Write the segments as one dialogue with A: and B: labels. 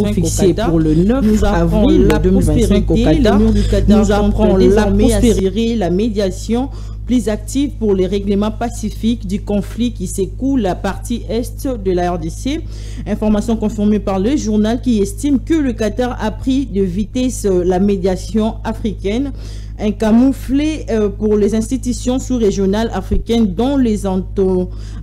A: fixé pour le 9 avril 2025 au Qatar. Nous apprend désormais à assurer la médiation plus active pour les règlements pacifiques du conflit qui s'écoule à la partie est de la RDC. Information confirmée par le journal qui estime que le Qatar a pris de vitesse la médiation africaine, un camouflet pour les institutions sous-régionales africaines dont les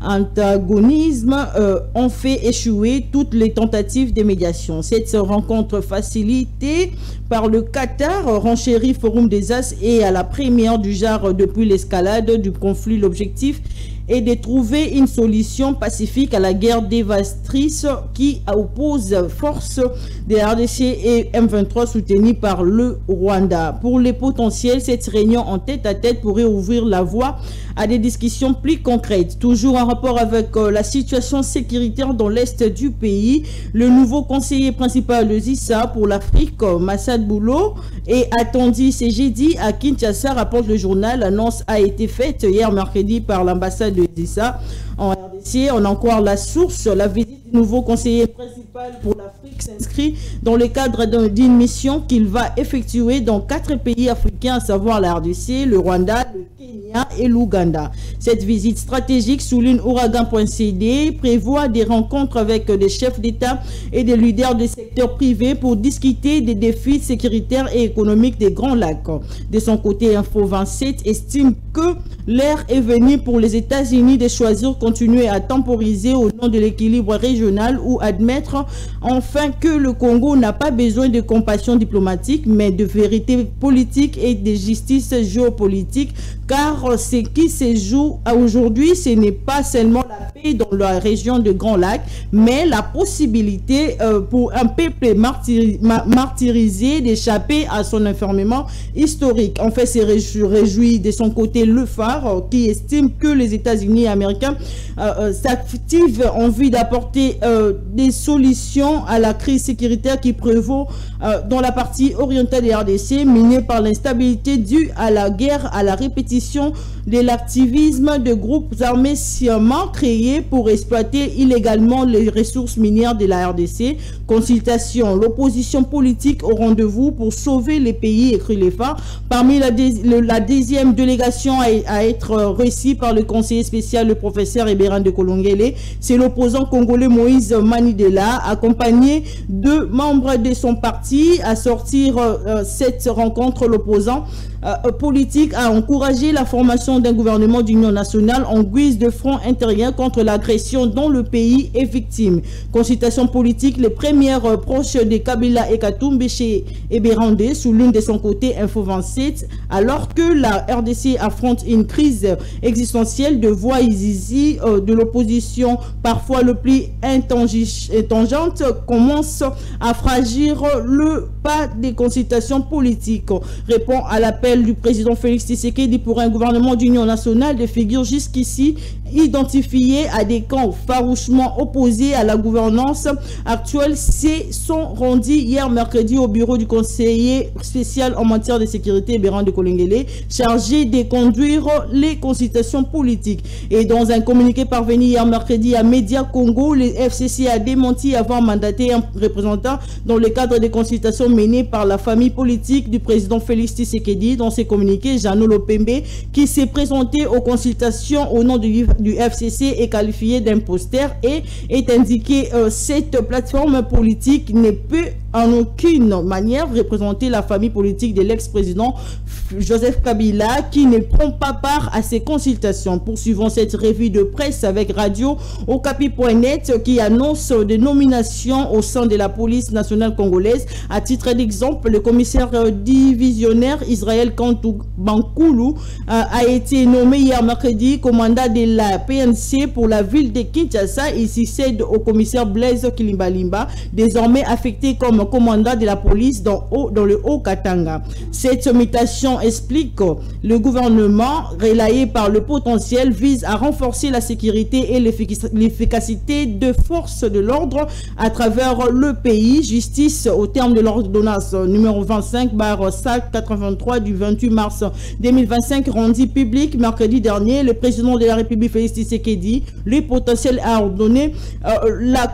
A: antagonismes ont fait échouer toutes les tentatives de médiation. Cette rencontre facilitée par le Qatar renchérit Forum des As et à la première du genre depuis l'escalade du conflit. L'objectif est de trouver une solution pacifique à la guerre dévastatrice qui oppose forces des RDC et M23 soutenues par le Rwanda. Pour les potentiels, cette réunion en tête-à-tête pourrait ouvrir la voie à des discussions plus concrètes. Toujours en rapport avec la situation sécuritaire dans l'est du pays, le nouveau conseiller principal de ZISA pour l'Afrique, Massad Boulo, est attendu ce jeudi à Kinshasa, rapporte le journal. L'annonce a été faite hier mercredi par l'ambassade de ZISA en RDC. On en croit la source. La visite du nouveau conseiller principal pour l'Afrique s'inscrit dans le cadre d'une mission qu'il va effectuer dans 4 pays africains, à savoir la RDC, le Rwanda, le Kenya et l'Ouganda. Cette visite stratégique, souligne Ouragan.cd, prévoit des rencontres avec des chefs d'État et des leaders du secteur privé pour discuter des défis sécuritaires et économiques des Grands Lacs. De son côté, Info 27 estime que l'ère est venue pour les États-Unis de choisir continuer à temporiser au nom de l'équilibre régional ou admettre enfin que le Congo n'a pas besoin de compassion diplomatique mais de vérité politique et de justice géopolitique, car ce qui se joue aujourd'hui, ce n'est pas seulement la paix dans la région de Grand Lac, mais la possibilité pour un peuple martyrisé d'échapper à son enfermement historique. En fait, c'est réjoui de son côté le phare qui estime que les États-Unis américains s'activent en vue d'apporter des solutions à la crise sécuritaire qui prévaut dans la partie orientale des RDC, minée par l'instabilité due à la guerre, à la répétition de l'activisme de groupes armés sciemment créés pour exploiter illégalement les ressources minières de la RDC. Consultation, l'opposition politique au rendez-vous pour sauver les pays, écrit les phares. Parmi la deuxième délégation à être reçue par le conseiller spécial, le professeur Ebéran de Kolongele, c'est l'opposant congolais Moïse Manidela, accompagné de membres de son parti. À sortir cette rencontre, l'opposant politique a encouragé la formation d'un gouvernement d'union nationale en guise de front intérieur contre l'agression dont le pays est victime. Consultation politique, les premières proches de Kabila et Katumbi chez Ebérandé, souligne de son côté Info 27, alors que la RDC affronte une crise existentielle de voix ici de l'opposition, parfois le plus intangente, commence à fragir le pas des consultations politiques. Répond à l'appel du président Félix Tshisekedi pour un gouvernement d'union nationale de figures jusqu'ici identifiées à des camps farouchement opposés à la gouvernance actuelle sont rendus hier mercredi au bureau du conseiller spécial en matière de sécurité Ebéran de Kolongele, chargé de conduire les consultations politiques. Et dans un communiqué parvenu hier mercredi à Média Congo, le FCC a démenti avoir mandaté un représentant dans le cadre des consultations menées par la famille politique du président Félix Tshisekedi. Dans ses communiqués, Jeannot Lopembe, qui s'est présenté aux consultations au nom du FCC, est qualifié d'imposteur et est indiqué cette plateforme politique ne peut en aucune manière représenter la famille politique de l'ex-président Joseph Kabila, qui ne prend pas part à ces consultations. Poursuivons cette revue de presse avec Radio Okapi.net qui annonce des nominations au sein de la police nationale congolaise. À titre d'exemple, le commissaire divisionnaire Israël Kantou Bankoulou a été nommé hier mercredi commandant de la PNC pour la ville de Kinshasa. Il succède au commissaire Blaise Kilimbalimba, désormais affecté comme commandant de la police dans le Haut-Katanga. Cette mutation explique que le gouvernement, relayé par le potentiel, vise à renforcer la sécurité et l'efficacité de forces de l'ordre à travers le pays. Justice au terme de l'ordonnance numéro 25/83 du 28 mars 2025 rendue publique mercredi dernier. Le président de la République, Félix Tshisekedi, le potentiel a ordonné la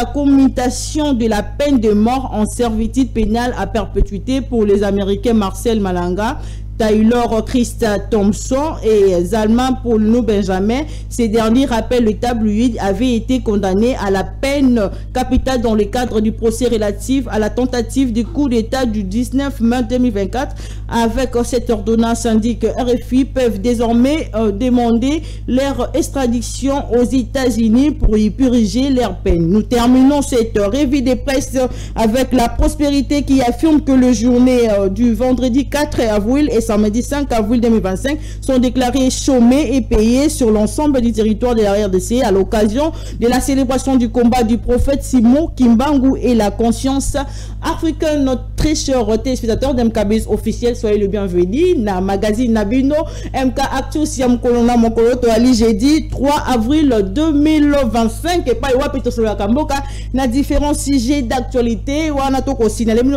A: commutation de la peine de mort en servitude pénale à perpétuité pour les Américains Marcel Malanga, Taylor Christa Thompson et Zalman Paul Benjamin. Ces derniers, rappellent le tabloïd, avaient été condamnés à la peine capitale dans le cadre du procès relatif à la tentative du coup d'État du 19 mai 2024. Avec cette ordonnance, indique RFI, peuvent désormais demander leur extradition aux États-Unis pour y purger leur peine. Nous terminons cette revue de presse avec La Prospérité qui affirme que le journée du vendredi 4 avril et samedi 5 avril 2025 sont déclarés chômés et payés sur l'ensemble du territoire de la RDC à l'occasion de la célébration du combat du prophète Simon Kimbangu et la conscience africaine. Notre très cher téléspectateur d'MKBS officiel, soyez le bienvenu. Na magazine Nabino, MK Actu Siam Kolona Mokoloto Ali, jeudi 3 avril 2025. Et pas Wapito sur la Kamboka, na différents sujets d'actualité. Wana toko signalé, nous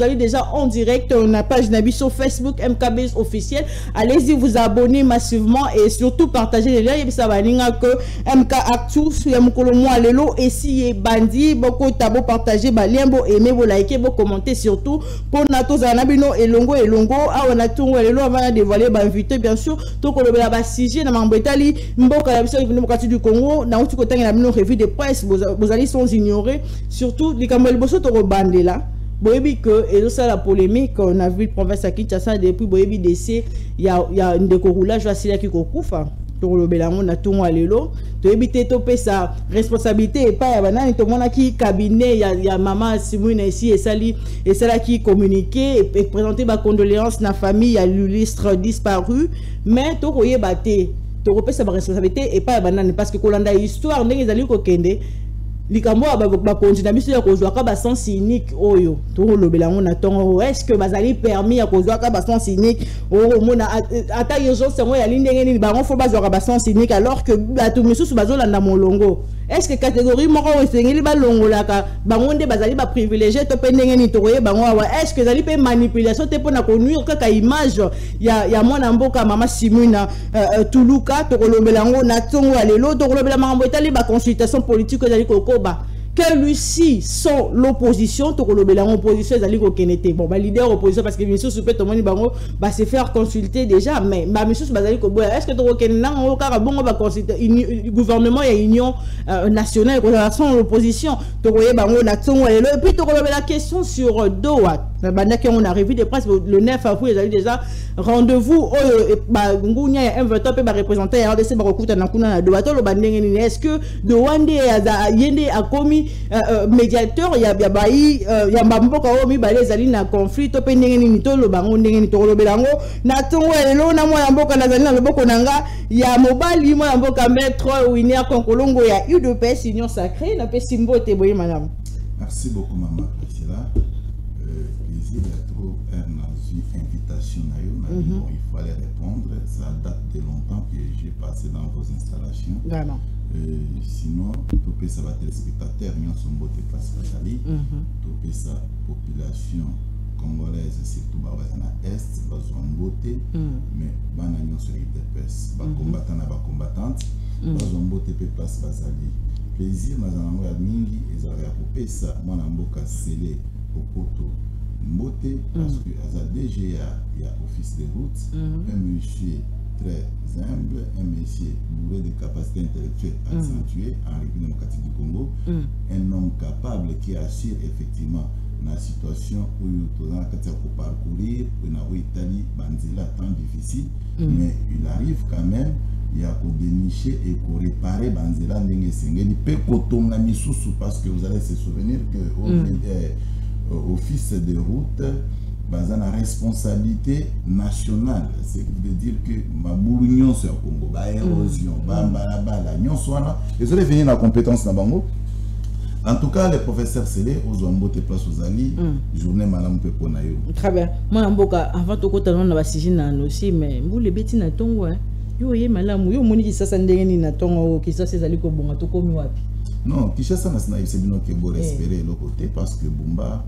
A: allons déjà en direct sur la page Nabi sur Facebook MKBS officiel. Allez-y vous abonner massivement et surtout partager les liens. Et ça va dire que MK Actu Siam Kolona Lelo et si bandi, beaucoup tabo partager, lien, aimer, liker, commenter surtout pour Nato Zanabino et Longo ah on a tout le long avant de dévoiler invité bien sûr donc on va ba sujet na mambetali mboka la biso démocratique du Congo na uti kotanga na bino revue de presse vous allez sans ignorer surtout les kamel boso to bande là boyebi que et ça la polémique on a vu province à Kinshasa depuis boyebi DC il y a une décourage à Silia qui kokufa to lobelango na tout lelo to éviter topé sa responsabilité et pas banani to mona qui cabinet il y a maman Simone ici et ça qui communiquer et présenter ma condoléances na famille à l'illustre disparu mais to koye baté to repé sa responsabilité et pas banani parce que kolanda histoire ndenge ezali ko kende likambo ba continue biso ya kozwa ka ba sens unique oyo to lobelango na tongo est-ce que bazali permis ya kozwa ka ba sens unique o mona ata urgence ngo ya lindenge ni ba fo bazwa ka ba sens unique alors que bato misusu bazolanda molongo est-ce que catégorie moko esengeli ba longolaka bango nde bazali ba privilégié to pendenge ni tokoye bango awa est-ce que zali pe manipulation te pona ko nuire kaka image ya mwana mboka mama Simuna Tuluka to lobelango na tongo alelo to lobela mambo etali ba consultation politique ezali koko que lui-ci sont l'opposition, to kolobela opposition ezali ko kenete bon ba leader opposition parce que bien sûr super tout le monde bango va se faire consulter déjà mais ba monsieur bazali ko boya est-ce que to kenena ngo kaka bongo ba consulter gouvernement et union nationale ko sont l'opposition to koye bango na tongo et puis to kolobela question sur Doha on a revu des presse le 9 avril ezali déjà rendez-vous ba ngunya ya M23 pe ba représenter RDC ba kokuta na kuna na Doha to lo bandenge ni est-ce que Dohande yende a commis médiateur ya bayi ya mboka o mi balé ezali na conflit to pe ndenge ni to lo bango ndenge ni to lo belango na tongo elo na mwa mboka na zali na loboko nanga ya mobali mwa mboka maître Winer Konkolongo ya UDPS Union Sacrée na pe simbote boye madame.
B: Merci beaucoup maman Priscilla. Plaisir d'être invitation na yo bon, il fallait répondre, ça date de longtemps que j'ai passé dans vos installations.
A: Vraiment.
B: Sinon, topé ça va téléspectateurs, nous sommes beaux de place Basali, topé sa population congolaise, surtout Bazana Est, Bazouan Beauté, mais Bananion sur l'IDPS, combattant à combattante, Bazouan Beauté, place Basali. Plaisir, Mazanango Mingi, et Zaria Popé, ça, moi, Namboka scellé au poteau. Beauté, parce que à DGA, il y a office de route, un monsieur très humble, un monsieur bourré de capacités intellectuelles accentuées en République démocratique du Congo, un homme capable qui assure effectivement la situation où il faut parcourir, où il y a Italie, Banzila, tant difficile, mais il arrive quand même, il y a pour dénicher et pour réparer Banzila, il peut kotonga misusu parce que vous allez se souvenir que office de route, la responsabilité nationale, c'est de dire que ma boulugnon sur Congo, l'érosion, et vous allez venir la compétence dans Bango. En tout cas, les professeurs Sélé, aux Ombote place aux Ali, journée malam pe ponayo.
A: Très bien. Moi, Mboka, avant tout, quand on a signé aussi, mais vous les bêtis na tongo, yo ye malam, yo moni qui ça s'endéni na tongo, qui ça c'est ali ko bonga to komi wapi.
B: Non, Kinshasa n'a pas eu que vous espérer l'autre côté parce que Bumba,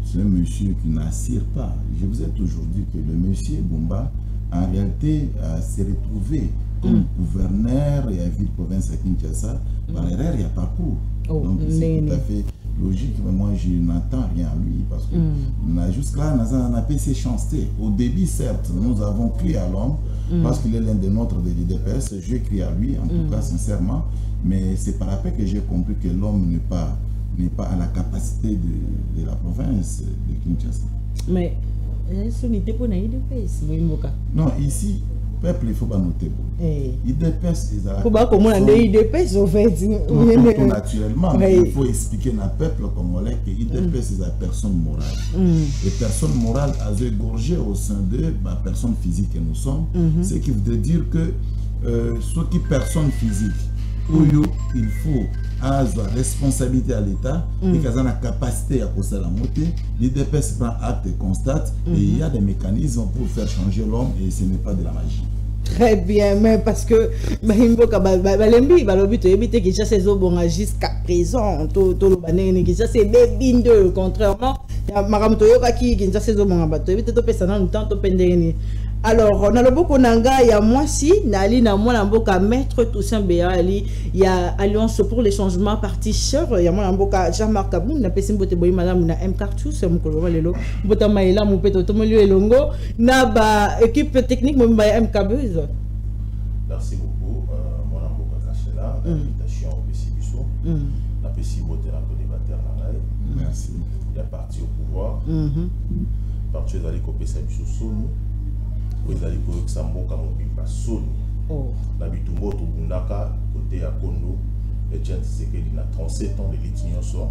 B: c'est un monsieur qui n'assire pas. Je vous ai toujours dit que le monsieur Bumba, en réalité, s'est retrouvé comme gouverneur et à ville-province à Kinshasa par erreur et à parcours. Donc c'est tout à fait logique, mais moi je n'attends rien à lui parce que jusqu'à là, on a passé chanceté. Au début, certes, nous avons crié à l'homme parce qu'il est l'un des nôtres de l'IDPS. Je crie à lui, en tout cas sincèrement, mais c'est par après que j'ai compris que l'homme n'est pas à la capacité de la province de Kinshasa.
A: Mais ce n'était pas l'IDPS,
B: non, ici, peuple, il faut pas noter. IDPS, il faut naturellement, il faut expliquer à peuple congolais que IDPS est la personne morale. Et personne morale a égorgé au sein de la personne physique que nous sommes, ce qui voudrait dire que ce qui personne physique, il faut à la responsabilité à l'État et qu'à la capacité à poser la montée, l'IDPS prend acte et constate et il y a des mécanismes pour faire changer l'homme et ce n'est pas de la magie.
A: Très bien, mais parce que jusqu'à présent, contrairement alors, on a le beaucoup nanga, il y a moi si, Nali na moi l'amboka maître Toussaint Béali, il y a Alliance pour les changements partisseurs, il y a moi l'amboka Jean-Marc Kabou, na pesi mbote boy madame na M Cartou, c'est mon koloma lelo, mbota maïla mon peto tomolio elongo, na ba équipe technique mon ba M Kabeuse.
C: Merci beaucoup, mon amboka Kachela, l'invitation au Pessibiso, na pesi mbote la co-débatteur nangai.
B: Merci.
C: Il y a parti au pouvoir, parti d'aller copier sa biso sonu. Vous allez voir que ça mboka mobimba soni. Na bitumbo to bundaka côté ya Kondo et Jean Tshisekedi na 37 ans de litigation so.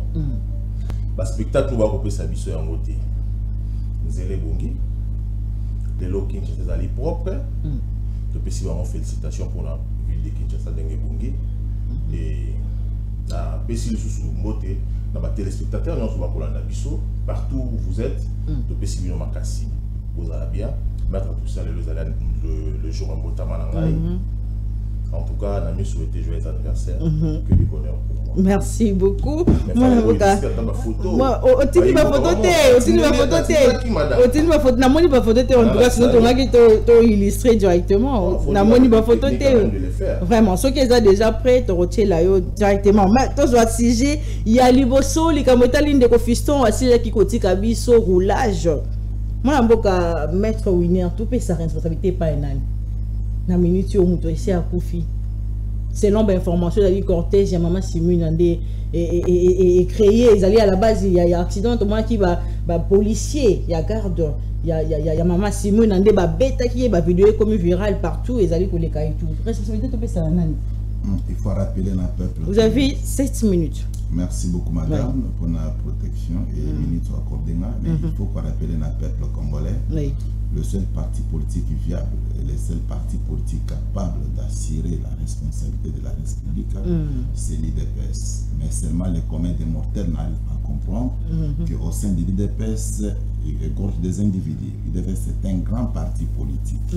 C: Ba spectacle ba ko pesa biso ya ngote. Nzele bongi. De lo Kinshasa ali propre. To pesi ba félicitations pour la ville de Kinshasa ndenge bongi. Et na pesi susu mbote na ba téléspectateurs nyonso ba kolanda biso partout où vous êtes. To pesi bino makasi. Vous allez bien. Mettre tout ça le jour en Botamanangaï. En tout cas, on a souhaité joyeux anniversaire. Que du bonheur pour moi.
A: Merci beaucoup.
C: Moi,
A: ma photo. En tout cas, sinon, on a illustré directement. On a ma photo. Vraiment, ceux qui sont déjà prêts, tu retiens là directement. Mais toi, je sujet, il y a Liboso, les camotalines de Cofiston, qui côté Kabiso, roulage. Moi, je suis maître Winner, tout peut sa responsabilité pas énorme. Na minute où on ici à Koufi. Selon l'information de cortège, il y a maman Simone et créé, ils allaient à la base, il y a accident, moi qui va policier, il y a garde, il y a maman Simone, il y a bête qui est vidéo comme virale partout, ils allaient pour les cailloux. Responsabilité tout peut ça énorme.
B: Il faut rappeler notre peuple.
A: Vous avez 7 minutes.
B: Merci beaucoup, madame, pour la protection et les minutes accordées. Mais il faut rappeler notre peuple congolais. Le seul parti politique viable et le seul parti politique capable d'assurer la responsabilité de la République, c'est l'IDPS. Mais seulement les communs des mortels n'arrivent pas à comprendre qu'au sein de l'IDPS, il égorge des individus. L'IDPS est un grand parti politique.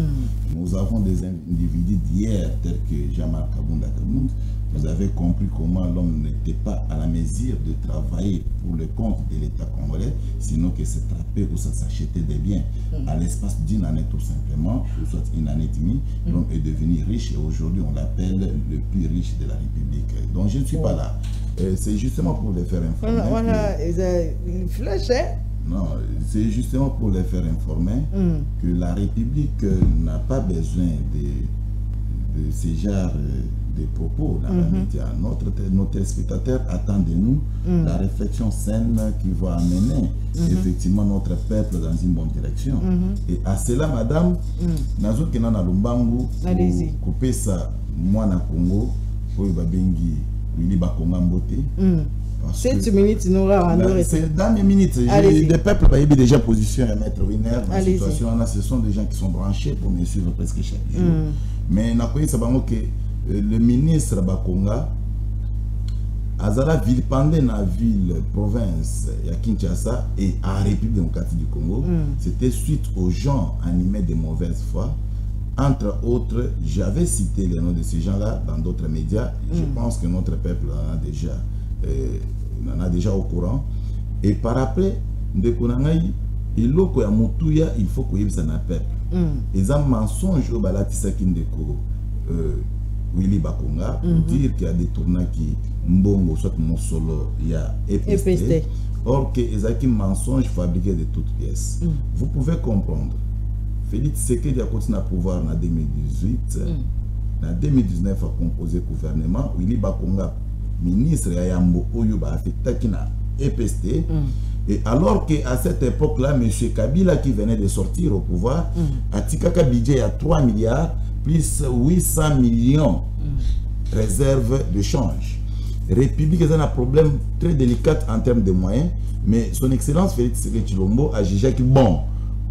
B: Nous avons des individus d'hier, tels que Jean-Marc Kabunda Kabound. Vous avez compris comment l'homme n'était pas à la mesure de travailler pour le compte de l'État congolais, sinon que s'attraper ou s'acheter des biens. À l'espace d'une année tout simplement, ou soit une année et demie, l'homme est devenu riche et aujourd'hui on l'appelle le plus riche de la République. Donc je ne suis pas là. C'est justement pour les faire informer.
A: Voilà, une flèche, hein?
B: Non, c'est justement pour les faire informer que la République n'a pas besoin de ces genres de propos dans la média. Notre téléspectateur attend de nous la réflexion saine qui va amener effectivement notre peuple dans une bonne direction. Et à cela, madame, nazo kenana lumbangu couper ça moi na Congo pour babengi Willy Bakonga Mbote.
A: 7 minutes, nous
B: c'est dans les minutes. Des peuples qui ont déjà position à mettre Winner dans la situation. Ce sont des gens qui sont branchés pour me suivre presque chaque jour. Mais on a que le ministre Bakonga Azala ville pendant la ville province à Kinshasa et à la République démocratique du Congo, c'était suite aux gens animés de mauvaise foi. Entre autres, j'avais cité les noms de ces gens-là dans d'autres médias. Je pense que notre peuple en a déjà au courant. Et par après, de Konangaï, il faut que ça n'appelle. Ils ont mensonge au Balatisaki Ndeko Willy Bakonga pour dire qu'il y a des tournants qui Mbongo, soit Monsolo, il y a EPST. Or que ils ont mensonge fabriqué de toutes pièces. Vous pouvez comprendre. Félix Tshisekedi a continué à pouvoir en 2018. En 2019, a composé le gouvernement. Willy Bakonga, ministre de Yambo Oyuba, a fait Takina EPST. Et alors qu'à cette époque-là, M. Kabila, qui venait de sortir au pouvoir, a Tikaka budget à 3 milliards, plus 800 millions réserves de change. République a un problème très délicat en termes de moyens, mais son Excellence Félix Tshisekedi Tshilombo a jugé que bon,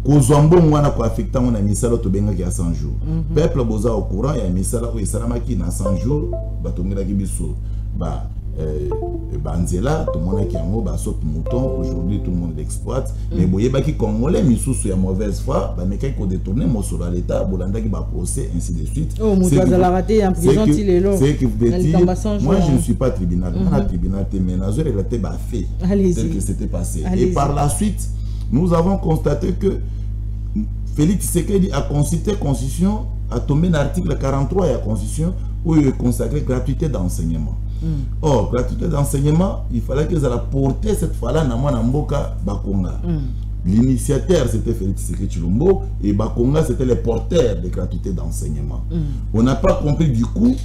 B: Kozombo mwana ko affectant on a mis ça l'autre benga qui a 100 jours. Peuple boza au courant, il y a mis ça là où il s'est qui na 100 jours, batongira ki biso. Bah Banzela, tout le monde qui a un saute mouton, aujourd'hui tout le monde l'exploite. Mais boye baki congolais, misou sur mauvaise foi, bah mais quand il détourné mon sur l'État, bolanda qui va procès ainsi de suite.
A: Oh, c'est
B: que vous dites, moi je ne suis pas tribunal, moi tribunal t'es ménageur et là t'es fait tel que c'était passé. Et par la suite, nous avons constaté que Félix Tshisekedi a consulté Constitution, a tombé l'article 43 de la Constitution où il est consacré gratuité d'enseignement. Or, gratuité d'enseignement, il fallait qu'ils aient porté cette fois-là dans Mboka Bakonga. L'initiateur, c'était Félix Tshisekedi Tshilombo et Bakonga, c'était le porteur de gratuité d'enseignement. On n'a pas compris du coup,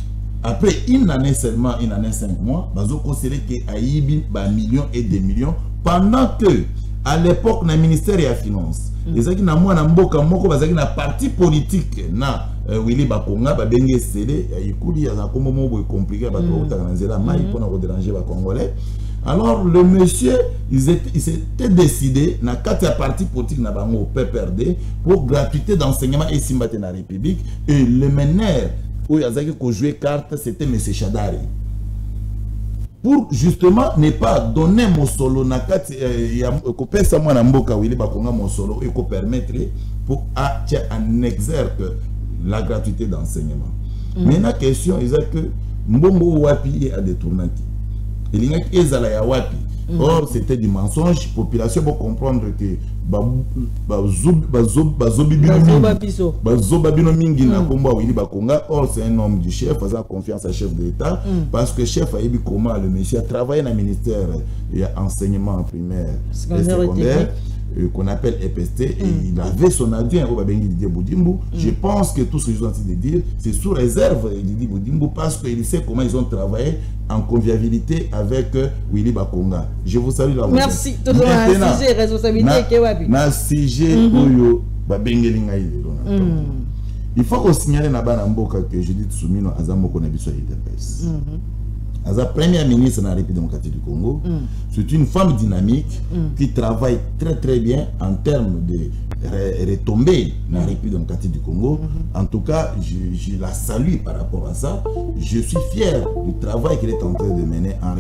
B: après une année seulement, une année 5 mois, Bazo considéré qu'il y a eu millions et des millions, pendant que, à l'époque, dans le ministère de la Finance, les gens qui ont Mboka Moko, les gens qui parti politique, na Willy Bakonga, Babenge Sele, il y a un moment compliqué, pour déranger les Congolais. Alors, le monsieur, il s'était décidé, dans 4 partis politiques, au PPRD, pour gratuité d'enseignement et Simba dans la République. Et le meneur, où il y a joué carte, c'était M. Chadari. Pour justement ne pas donner mon solo na kati kopesa mwana mboka Willy Bakonga mon solo et permettre pour en exergue la gratuité d'enseignement. Maintenant question est que mbongo wapi a détourné. Il y a ezala ya wapi. Or c'était du mensonge, population pour comprendre que bazobabino mingi na komba Willy Bakonga. Or c'est un homme du chef, faisant confiance à chef de l'État, parce que chef a eu comment le monsieur a travaillé dans le ministère de l'enseignement primaire et secondaire qu'on appelle EPST, et il avait son adjoint au Babengi Didier Boudimbo. Je pense que tout ce que je suis en train de dire, c'est sous réserve Didier Boudimbo, parce qu'il sait comment ils ont travaillé en convivialité avec Willy Bakonga. Je vous salue la.
A: Merci. Tout le monde sujet responsabilité Kewabi.
B: Na sujet oyo Babengeli ngai. Il faut qu'on signale na bana mboka que Judith Soumino azamoko na biso IDPS. Aza première ministre de la République démocratique du Congo. C'est une femme dynamique qui travaille très bien en termes de retombées dans la République démocratique du Congo. En tout cas, je la salue par rapport à ça. Je suis fier du travail qu'elle est en train de mener en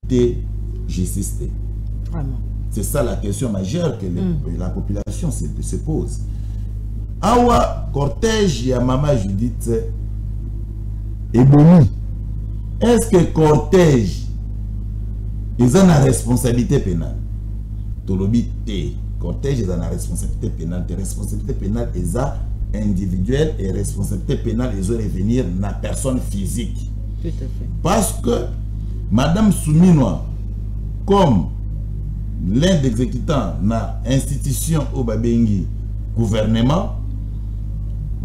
B: République. J'existe. Vraiment. C'est ça la question majeure que la population se pose. Awa cortège ya Mama Judith est bon. Est-ce que cortège ils ont la responsabilité pénale? Tolobi te cortège ils ont la responsabilité pénale. Des responsabilités pénales ils ont individuelle et responsabilité pénale ils ont revenir na personne physique. Tout à fait. Parce que Madame Souminoa comme l'un des exécutants na institution au Babengi gouvernement,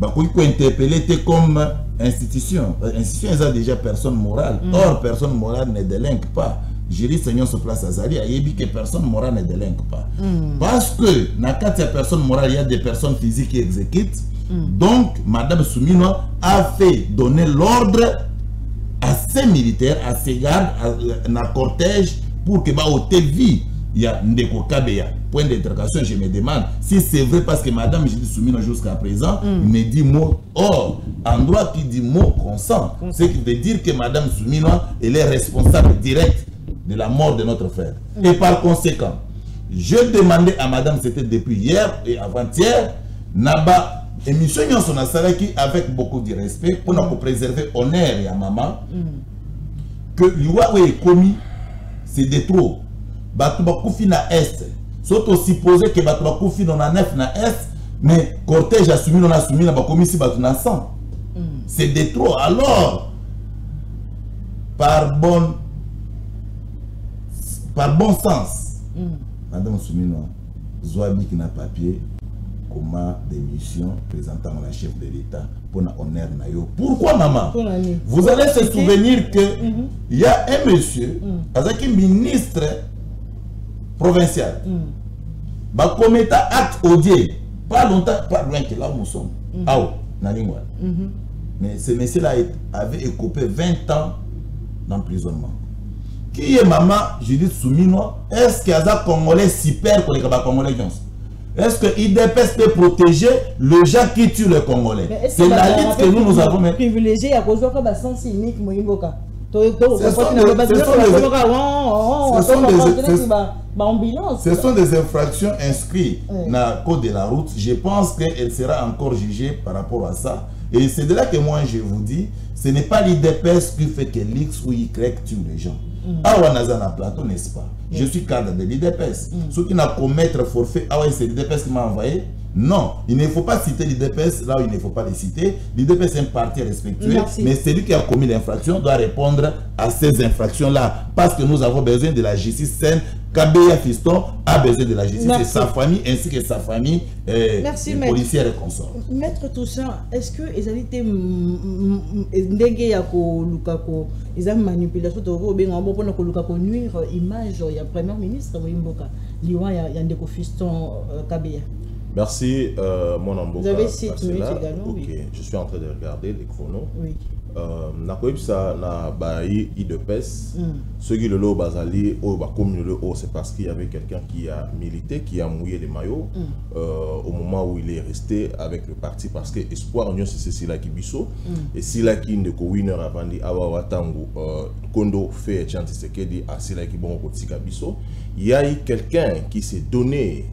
B: il faut interpeller comme institution. Institution est déjà personne morale. Or, personne morale ne délinque pas. Jury Seigneur se place à Zali, il dit que personne morale ne délinque pas. Parce que dans le cas de personne morale, il y a des personnes physiques qui exécutent. Donc, Madame Soumino a fait donner l'ordre à ces militaires, à ces gardes, à cortège, pour que au vie. Il y a Ndeko Kabeya point d'interrogation, je me demande si c'est vrai parce que madame Judith Soumino jusqu'à présent, il me dit mot. Or, en droit qui dit mot consent, c'est qui veut dire que madame Soumino, elle est responsable directe de la mort de notre frère. Et par conséquent, je demandais à madame, c'était depuis hier et avant-hier, Naba, émission son Salaki avec beaucoup de respect pour nous préserver l'honneur et à maman, que l'Iwa est commis, c'est de trop. Batouba Koufi na Est, sont aussi supposé que Batouba Koufi na 9 na Est, mais cortège a soumis, on a soumis, on a commis si Batou na 100. C'est de trop. Alors, par bon sens, madame Soumino, Zouabi qui n'a papier, comment démission présentant la chef de l'État pour l'honneur nayo. Pourquoi maman? Vous allez se souvenir que il y a un monsieur, avec un ministre provincial, bah commettre acte odieux, pas longtemps, pas loin que là où nous sommes. Mais ce monsieur-là avait écopé 20 ans d'emprisonnement. Qui est maman Judith Soumino? Est-ce qu'il y a des Congolais super pour les Congolais? Est-ce que l'IDPS peut protéger le gens qui tue les Congolais? C'est la lutte que nous avons.
A: Privilégié à cause de la sens unique, Moïmboka.
B: Ce sont des infractions inscrites dans le code de la route. Je pense qu'elle sera encore jugée par rapport à ça. Et c'est de là que moi je vous dis, ce n'est pas l'IDPS qui fait que l'X ou Y tue les gens. Awanazana plateau, n'est-ce pas? Je suis cadre de l'IDPS. Ceux qui n'ont commettre forfait, c'est l'IDPS qui m'a envoyé. Non, il ne faut pas citer l'IDPS là où il ne faut pas les citer. L'IDPS est un parti respectueux, mais celui qui a commis l'infraction doit répondre à ces infractions-là. Parce que nous avons besoin de la justice saine. Kabeya Fiston a besoin de la justice et sa famille ainsi que sa famille policière et consort.
A: Maître Toussaint, est-ce que les alités ndenge ya ko lukako ils ont manipulation de robin pour nuire image ya premier ministre Moïmboka liwa ya ndeko Fiston Kabeya?
C: Merci, mon amboka.
A: Vous avez 7 minutes également.
C: Ok, oui. Je suis en train de regarder les chronos.
A: Oui.
C: Ça na baï IDPS. Ce qui le lot bazali au comme le haut, c'est parce qu'il y avait quelqu'un qui a milité, qui a mouillé les maillots au moment où il est resté avec le parti parce que espoir c'est Sila Kibiso et Sila qui ne winner avant dit awa watangu kondo fait chanter ce qu'il dit à Sila qui bon petit Kabiso. Il y a eu quelqu'un qui s'est donné,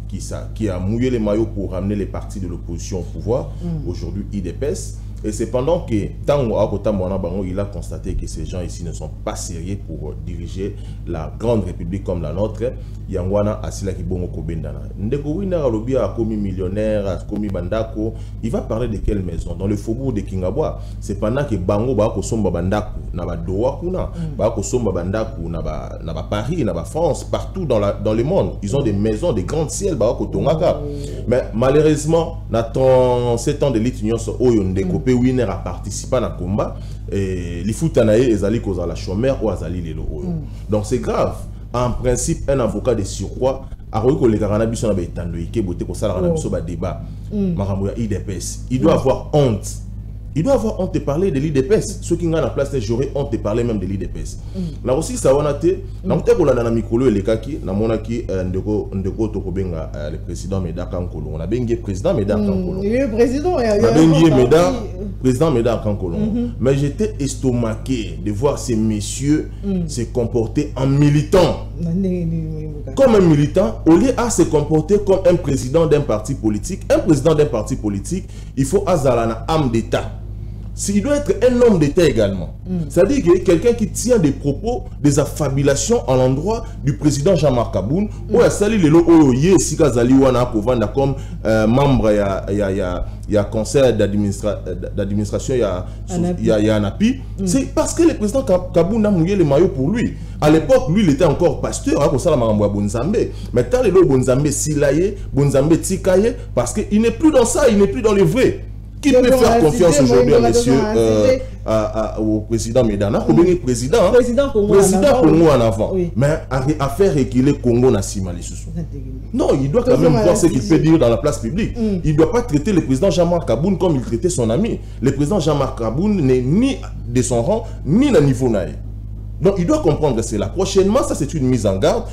C: qui a mouillé les maillots pour ramener les partis de l'opposition au pouvoir, aujourd'hui IDPS. Et c'est pendant que il a constaté que ces gens ici ne sont pas sérieux pour diriger la grande république comme la nôtre. Yangwana Asila Kibongo Kobendana. Ndeko Wina Alobi a commis millionnaire, a commis bandako. Il va parler de quelle maison? Dans le faubourg de Kingabwa. C'est pendant que Bango Bako Somba Bandako, Naba Doha Kuna, Bako Somba Bandako, Naba Paris, Naba France, partout dans le monde. Ils ont des maisons, des grands ciels, Bako Tongaka. Mais malheureusement, dans 7 ans de l'union, Ndeko Winner a participé à la combat. Et les foutanaïs, ils allaient causer la chômeur ou azali les lots. Donc c'est grave. En principe, un avocat de surcroît a reconnu que les cannabis sont débat. Il doit avoir honte. Il doit avoir honte de parler de l'IDPS. Ceux qui ont la place, j'aurais honte de parler même de l'IDPS. Là aussi, ça va été. Dans le micro, les kaki, na monaki, ndeko tokobenga le président Meda Kankolo. On a bien le président Meda Kankolo.
A: Le président,
C: il a bien président Meda Kankolo. Mais j'étais estomaqué de voir ces messieurs se comporter en militant. Comme un militant, au lieu de se comporter comme un président d'un parti politique. Un président d'un parti politique, il faut azalana âme d'État. Il doit être un homme d'État également. C'est-à-dire que quelqu'un qui tient des propos, des affabulations à l'endroit du président Jean-Marc Kaboun, ou à Sali Lelo Oye, Sika Zaliwana, comme membre, il y a conseil d'administration, il y a ANAPI. C'est parce que le président Kaboun a mouillé le maillot pour lui. À l'époque, lui, il était encore pasteur, comme ça, la Maramboua Bonzambe. Mais tant le Bonzambe Silaye, Bonzambe Tikaye, parce qu'il n'est plus dans ça, il n'est plus dans le vrai. Qui peut faire confiance aujourd'hui à monsieur, au président Medana, au président Congo en avant. Mais à faire reculer Congo na Simali Soussou. Non, il doit quand même voir ce qu'il peut dire dans la place publique. Il ne doit pas traiter le président Jean-Marc Kaboun comme il traitait son ami. Le président Jean-Marc Kaboun n'est ni de son rang, ni d'un niveau naïf. Donc il doit comprendre cela. Prochainement, ça c'est une mise en garde.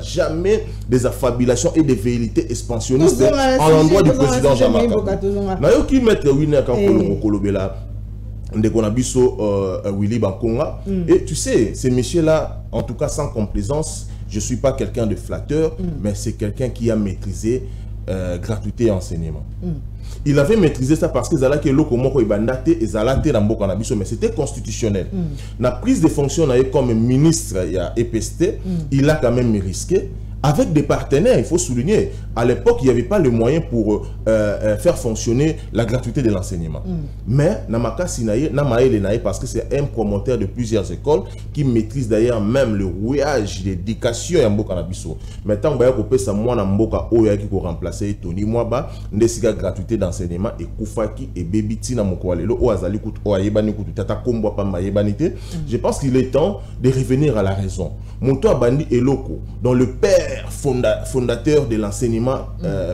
C: Jamais des affabulations et des velléités expansionnistes en l'endroit du président Jean-Marc Kabou. Qui mettre Winner quand Kolobela Willy Bankonga. Et tu sais, ces messieurs-là, en tout cas sans complaisance, je ne suis pas quelqu'un de flatteur, mais c'est quelqu'un qui a maîtrisé gratuité et enseignement. Il avait maîtrisé ça parce que mais c'était constitutionnel. La prise de fonction comme ministre il y a EPST, il a quand même risqué. Avec des partenaires, il faut souligner, à l'époque, il n'y avait pas le moyen pour faire fonctionner la gratuité de l'enseignement. Mais, Namaka Sinaye, parce que c'est un promoteur de plusieurs écoles qui maîtrise d'ailleurs même le rouage d'éducation et Mboka Nabiso. Maintenant, on peut savoir que Mboka Oya qui peut remplacer Tony Mwaba, Ndesiga gratuité d'enseignement et Koufaki et Bebiti Namokwalelo, Oazali Kout Oayebani Kout Tata Kombo Pamba Yebanite. Je pense qu'il est temps de revenir à la raison. Monto Abandi Eloko, dont le père fondateur de l'enseignement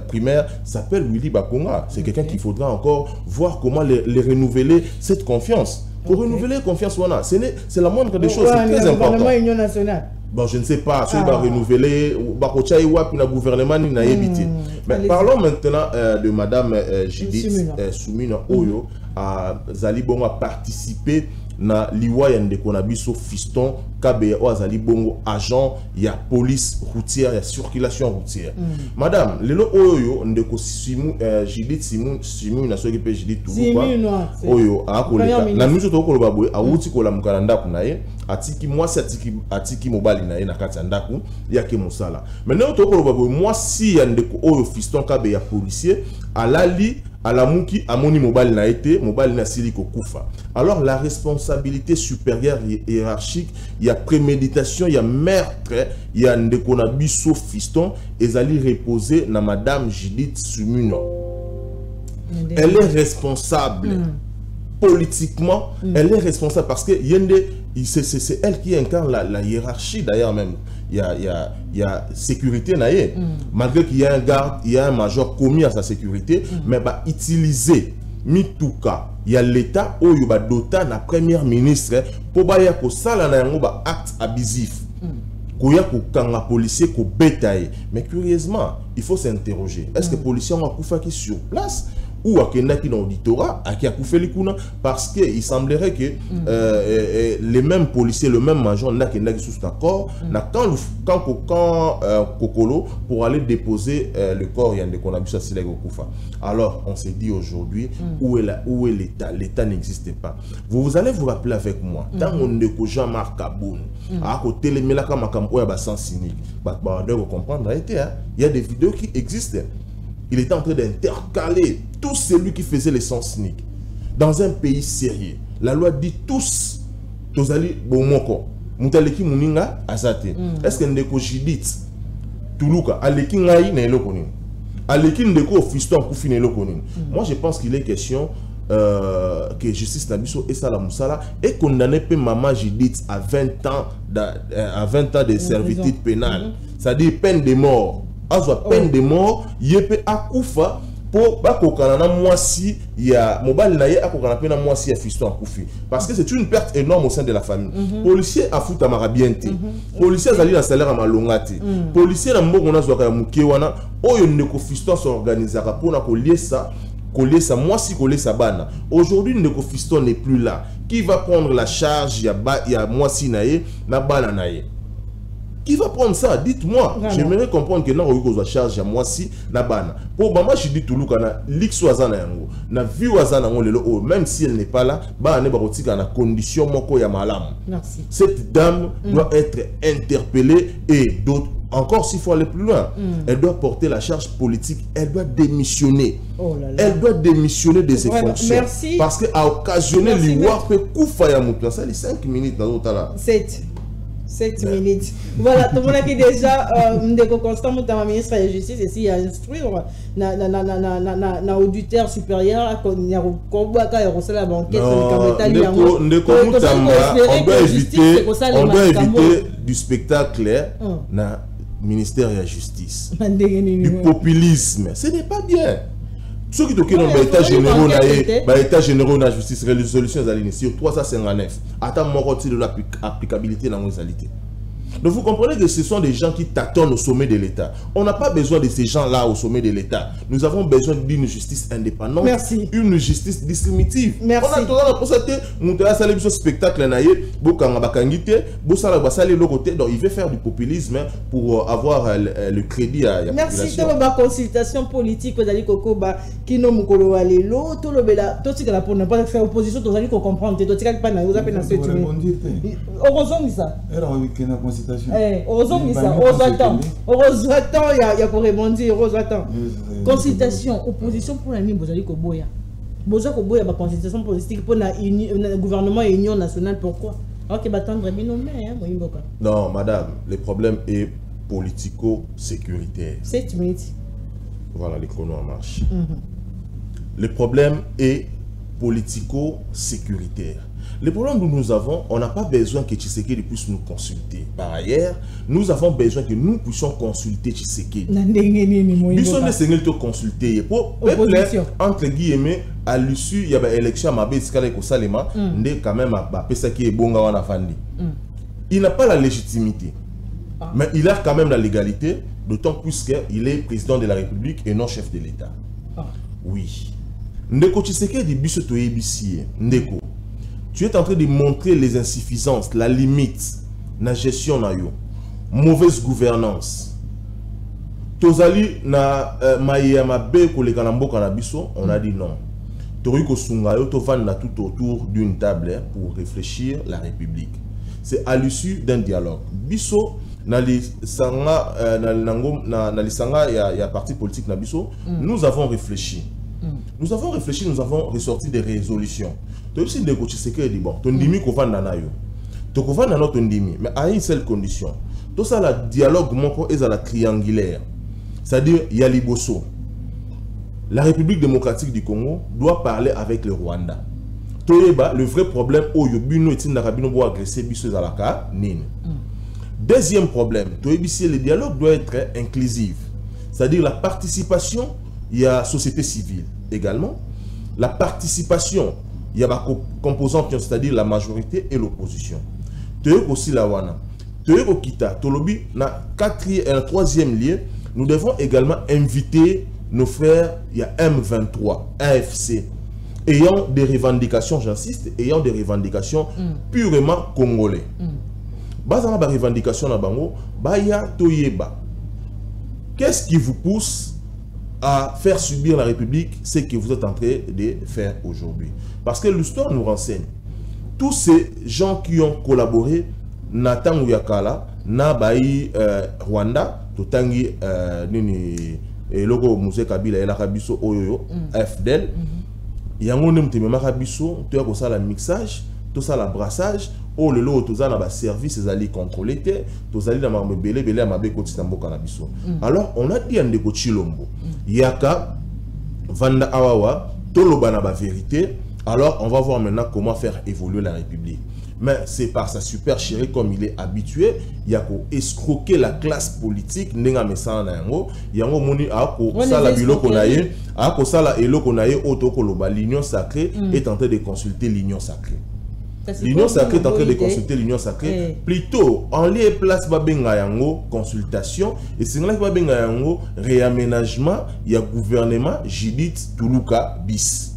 C: primaire s'appelle Willy Bakonga. C'est quelqu'un qu'il faudra encore voir comment les renouveler cette confiance. Pour renouveler la confiance, c'est la moindre des choses, c'est très important. Bon, je ne sais pas, si on va renouveler, le gouvernement n'a évité. Mais parlons maintenant de Madame Judith Soumina Oyo. Zali Bongo a participé na liwa yande konabiso fiston kabe azali bongo agent ya police routière ya circulation routière. Madame lelo oyo ndeko simu Judith simu na soki pe Judith tulupa oyo akoleka na miso to koloba boye awuti kola mukanda kunaye atiki mwasi atiki mobali naye na kati ya ndaku yake musala. Maintenant to koloba boye mwasi ya ndeko oyo fiston kabe ya policier alali Alamuki amoni mobile na été, mobile na siliko kufa. Alors la responsabilité supérieure hiérarchique, il y a préméditation, il y a meurtre, il y a ndekona biso fiston, ezali reposer na Madame Judith Soumina. Elle est responsable politiquement, elle est responsable parce que c'est elle qui incarne la hiérarchie d'ailleurs même. Il y a sécurité naïe. Malgré qu'il y a un garde, il y a un major commis à sa sécurité, mais bah utiliser mituka, il y a l'État où il y a doté la première ministre pour baya ko sala na yango ba acte abusif. Koya ko kanga policier ko bétail. Mais curieusement, il faut s'interroger. Est-ce que les policiers ont akoufa qui sur place? Ou à Kendaki dans l'auditorat, à qui a coupé les coups, parce qu'il semblerait que les mêmes policiers, le même major, n'a Kendaki sous accord, quand Kokolo pour aller déposer le corps, il y a des conabus à Silego Koufa. Alors, on s'est dit aujourd'hui, où est l'État? L'État n'existait pas. Vous allez vous rappeler avec moi, dans mon éco Jean-Marc Kabou, à côté les Melaka Makambo, il y a sans cynique. Vous comprendre, il y a des vidéos qui existent. Il était en train d'intercaler tout celui qui faisait les sens cyniques. Dans un pays sérieux, la loi dit tous, Tozali Bomoko, Moutaleki Mouninga, Azate. Est-ce que Ndeko Judith, Toulouka, Aleki Ngaï, Nelokonin, Aleki Ndeko Fiston Koufi Nelokonin. Moi, je pense qu'il est question que Justice Nabiso et Salah Moussala est condamné pour Maman Judith à 20 ans de servitude pénale. C'est-à-dire peine de mort. À peine de mort, il peut akoufa pour pas qu'on moi si il y a mobile naïe à qu'on appelle moi si il y a fiston akoufi parce que c'est une perte énorme au sein de la famille. Policier a foutu à marabiente, policier a un salaire à malongate, policier a mbongo na zoaka mukewana, oyo ndeko fiston s'organisera pour na coller ça moi si coller ça bana. Aujourd'hui ndeko fiston n'est plus là. Qui va prendre la charge? Il y a moi si naïe na bana naïe. Qui va prendre ça? Dites-moi. J'aimerais comprendre que non, on charge à moi si na bana. Pour maman, je dis tout le kana l'ixoazana yango, na viwazana yango lelo, même si elle n'est pas là, bah ne barotika na condition moko ya malam. Merci. Cette dame doit être interpellée et d'autres. Encore s'il faut aller plus loin, elle doit porter la charge politique, elle doit démissionner. Oh là là. Elle doit démissionner de ses fonctions. Merci. Parce qu'à occasionner l'ivoire peut couper à mon place. Ça, les 5 minutes dans l'autre là.
A: 7 minutes. Voilà, tout le monde a dit déjà, Ndeko Constant, mon ministre de la Justice, ici à instruire na auditeur supérieur, on doit éviter du spectacle na ministère de la Justice, du populisme. Ce n'est pas bien.
C: ceux qui toquent dans l'état généraux, l'état généraux de la justice, résolution sur 359, attends mon côté de l'applicabilité dans nos réalités. Donc vous comprenez que ce sont des gens qui tâtonnent au sommet de l'État. On n'a pas besoin de ces gens-là au sommet de l'État. Nous avons besoin d'une justice indépendante, une justice distributive.
A: Merci.
C: On a constaté, nous avons salé ce spectacle, donc il veut faire du populisme pour avoir le crédit à la
A: population. Merci de la consultation politique qui nous mukolo alelo tout le bela tout ce que la pour ne pas faire opposition tous allez comprendre tout ce que pas na oza pe na cette heureusement ça heureusement il y a pour rebondir heureusement consultation opposition pour la vous allez koboya boza koboya ba consultation politique pour la gouvernement et union nationale pourquoi alors que batendre binomé
C: non madame le problème est politico-sécuritaire
A: 7 minutes
C: voilà les chronos en marche. Le problème est politico-sécuritaire. Le problème que nous avons, on n'a pas besoin que Tshisekedi puisse nous consulter. Par ailleurs, nous avons besoin que nous puissions consulter Tshisekedi. Nous sommes les consulter. Entre guillemets, à l'issue, il y a une élection à Salema, quand même, il n'a pas la légitimité. Mais il a quand même la légalité, d'autant plus qu'il est président de la République et non chef de l'État. Oui. Ndeko Tshisekedi biso toyebisie. Ndeko, tu es en train de montrer les insuffisances, la limite, la gestion na yo, mauvaise gouvernance. Tozali na maïama be koleka na mboka na biso, on a dit non. Toriko sungayo to vanda tout autour d'une table pour réfléchir la République. C'est à l'issue d'un dialogue. Biso na lisanga il y a parti politique na biso, nous avons réfléchi. Nous avons réfléchi, nous avons ressorti des résolutions. Tu sais de côté c'est que dit bon, ton dimi ko vanda na yo. To ko vanda ton dimi, mais à une seule condition. Tout ça la dialogue moko est à la triangulaire. C'est-à-dire il y a Liboso. La République démocratique du Congo doit parler avec le Rwanda. Toyeba le vrai problème oyo bino etinda kabino bo agresser biso zalaka nini. Deuxième problème, le dialogue doit être inclusif. C'est-à-dire la participation, il y a société civile également. La participation, il y a la composante, c'est-à-dire la majorité et l'opposition. Tu es aussi la wana. Tu es au Kita. Tolobi, na troisième lieu, nous devons également inviter nos frères, il y a M23, AFC, ayant des revendications, j'insiste, ayant des revendications purement congolais. Bazana ba revendication na bango, baya toyeba. Qu'est-ce qui vous pousse à faire subir la République ce que vous êtes en train de faire aujourd'hui? Parce que l'histoire nous renseigne. Tous ces gens qui ont collaboré, Nathan Yakala, Nabaï Rwanda, Totangi Nini et Logo Mousse Kabila et la Kabiso Oyoyo, FDL, Yango Nemteme Makabiso, tu as ça la mixage, tout ça la brassage. Oh le lot tous na service les alliés contrôlés tous alliés na mabele belé mabe koti tambo kanabiso. Alors on a dit en ndeko Chilombo yaka vanda awawa toloba na ba vérité. Alors on va voir maintenant comment faire évoluer la République. Mais c'est par sa supercherie comme il est habitué, il y a qu'à escroquer la classe politique n'enga mesana na yango yango moni a ko sala biloko na ye a ko sala eloko na ye otoko loba l'union sacrée est en train de consulter l'union sacrée. L'union sacrée est en train de consulter l'union sacrée. Plutôt, en lieu et place babenga yango consultation et c'est là que babenga yango réaménagement, il y a gouvernement Judith Tuluka bis.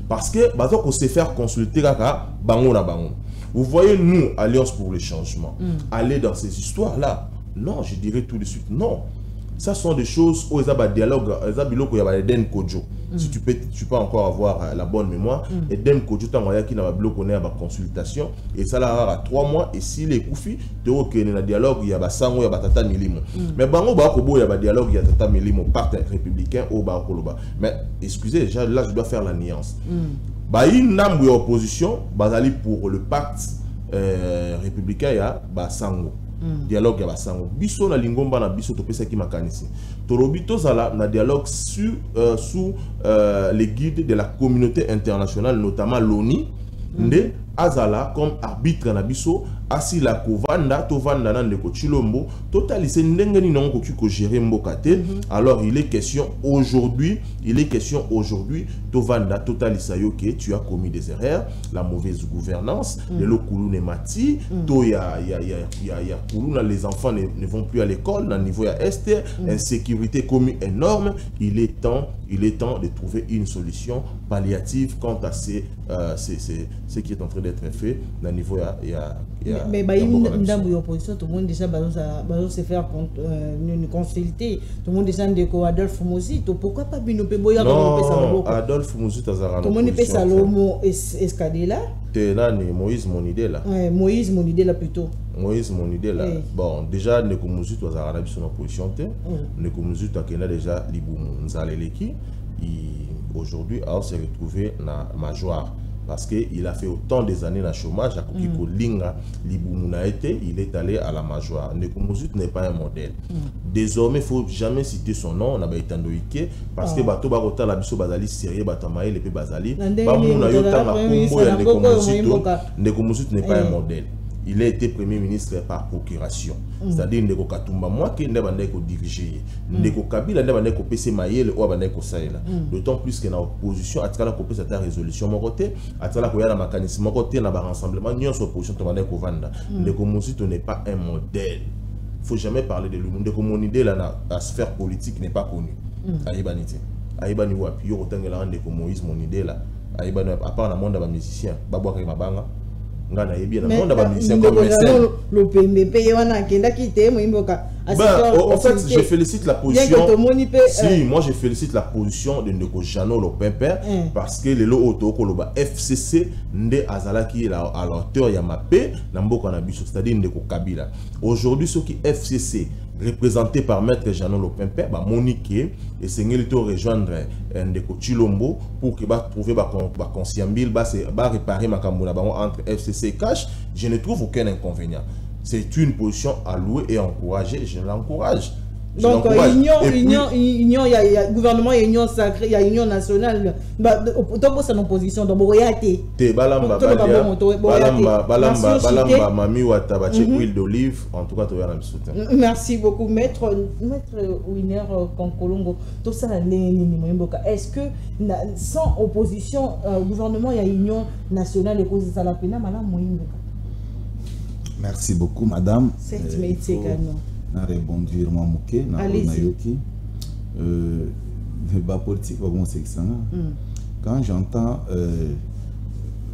C: Parce que bazo ko se faire consulter kaka bango na bango. Vous voyez nous Alliance pour le changement aller dans ces histoires là. Non, je dirais tout de suite non. Ça sont des choses où il y a un dialogue, il y a Eden Kojo. Si tu peux encore avoir la bonne mémoire, Eden Kojo, tu as une consultation, et ça là, à 3 mois, et si les koufis, tu as un dialogue, il y a Sango, il y a Tata Milimo. Mais Bango Bakobo, il y a un dialogue, il y a Tata Milimo, parti républicain, au Bakoloba. Mais excusez, déjà là, je dois faire la nuance. Une nambe de opposition, basali pour le pacte républicain, il y a Sango. Dialogue ya basango biso na lingomba na biso topesa ki makanisi torobi tozala na dialogue sous les guides de la communauté internationale notamment l'ONU nde azala comme arbitre na biso asi la kovanda to vanda na ndeko Chilombo totali c'est ndenge ni non ko gérer mboka te. Alors il est question aujourd'hui to vanda totali sayo que tu as commis des erreurs, la mauvaise gouvernance, le lokulu ne mati to ya kuluna, les enfants ne vont plus à l'école dans niveau ya est, insécurité commis énorme. Il est temps de trouver une solution palliative quant à ce qui est en train d'être fait dans le niveau
A: mais dans l'opposition, tout le monde déjà va se faire consulter. Tout le monde déjà de Adolphe Mozito. Pourquoi pas Binope Boya?
C: Non, Adolphe Mozito Azara.
A: Tout le monde peut Salomo Escadela.
C: T'es là, Moïse Monidela.
A: Moïse Monidela plutôt.
C: Moïse Monidela. Bon, déjà, Neko Mozito Azara sur l'opposition. Neko Mozito a déjà Libou Nzaleleki. Aujourd'hui, on s'est retrouvé dans Majoire. Parce qu'il a fait autant des années dans le chômage, à Kokiko Linga, il est allé à la Majoire. Neko Mozito n'est pas un modèle. Désormais, il ne faut jamais citer son nom, on a été Ike, parce que Bato Barota, la Bisso Bazali, Sérieux, Batamaï, l'épée Bazali, Neko Mozito n'est pas un modèle. Il a été premier ministre par procuration. C'est-à-dire Ndeko Katumba moi qui n'est pas dirigé. Ndeko Kabila n'est pas PC Mayel ou Abaneko Sahela. D'autant plus que dans l'opposition, à travers cette résolution mon côté, à travers le mécanisme mon côté, dans le rassemblement, nous sommes opposition de Ndeko Vanda. Ndeko Mozito n'est pas un modèle. Il ne faut jamais parler de lui. Ndeko Monidé la sphère politique n'est pas connue. Aïbanité. Aïbani wapi yo otangela Ndeko Moïse Monidé là. Aïbani à part le monde des musiciens, Babouaka Mabanga. En fait, je félicite la position. Si, moi je félicite la position de Ndeko Jano Lopemper parce que le loto koloba FCC nde azala qui est à l'auteur Yamapé Namboka Nabiso, c'est-à-dire Ndeko Kabila. Aujourd'hui, ce qui FCC représenté par Maître Jano Lopemper, Monique et Seigneur rejoindre Ndeko Chilombo pour que trouver consciambil, réparer ma camouna entre FCC et Cash. Je ne trouve aucun inconvénient. C'est une position à louer et encourager. Je l'encourage.
A: Donc, union, il y a gouvernement, il y a union sacrée, il y a union nationale. Donc, c'est une opposition. Donc, Boyate.
C: Balamba, Mami Watabache, huile d'olive. En tout cas, tu vas me soutenir.
A: Merci beaucoup, Maître Winner Kankolongo. Tout ça, est-ce que sans opposition, gouvernement, il y a union nationale et cause de ça la peine,
B: merci beaucoup, madame.
A: C'est également.
B: Na rebondir moi moké na nayoki débat politique va commencer ça. Quand j'entends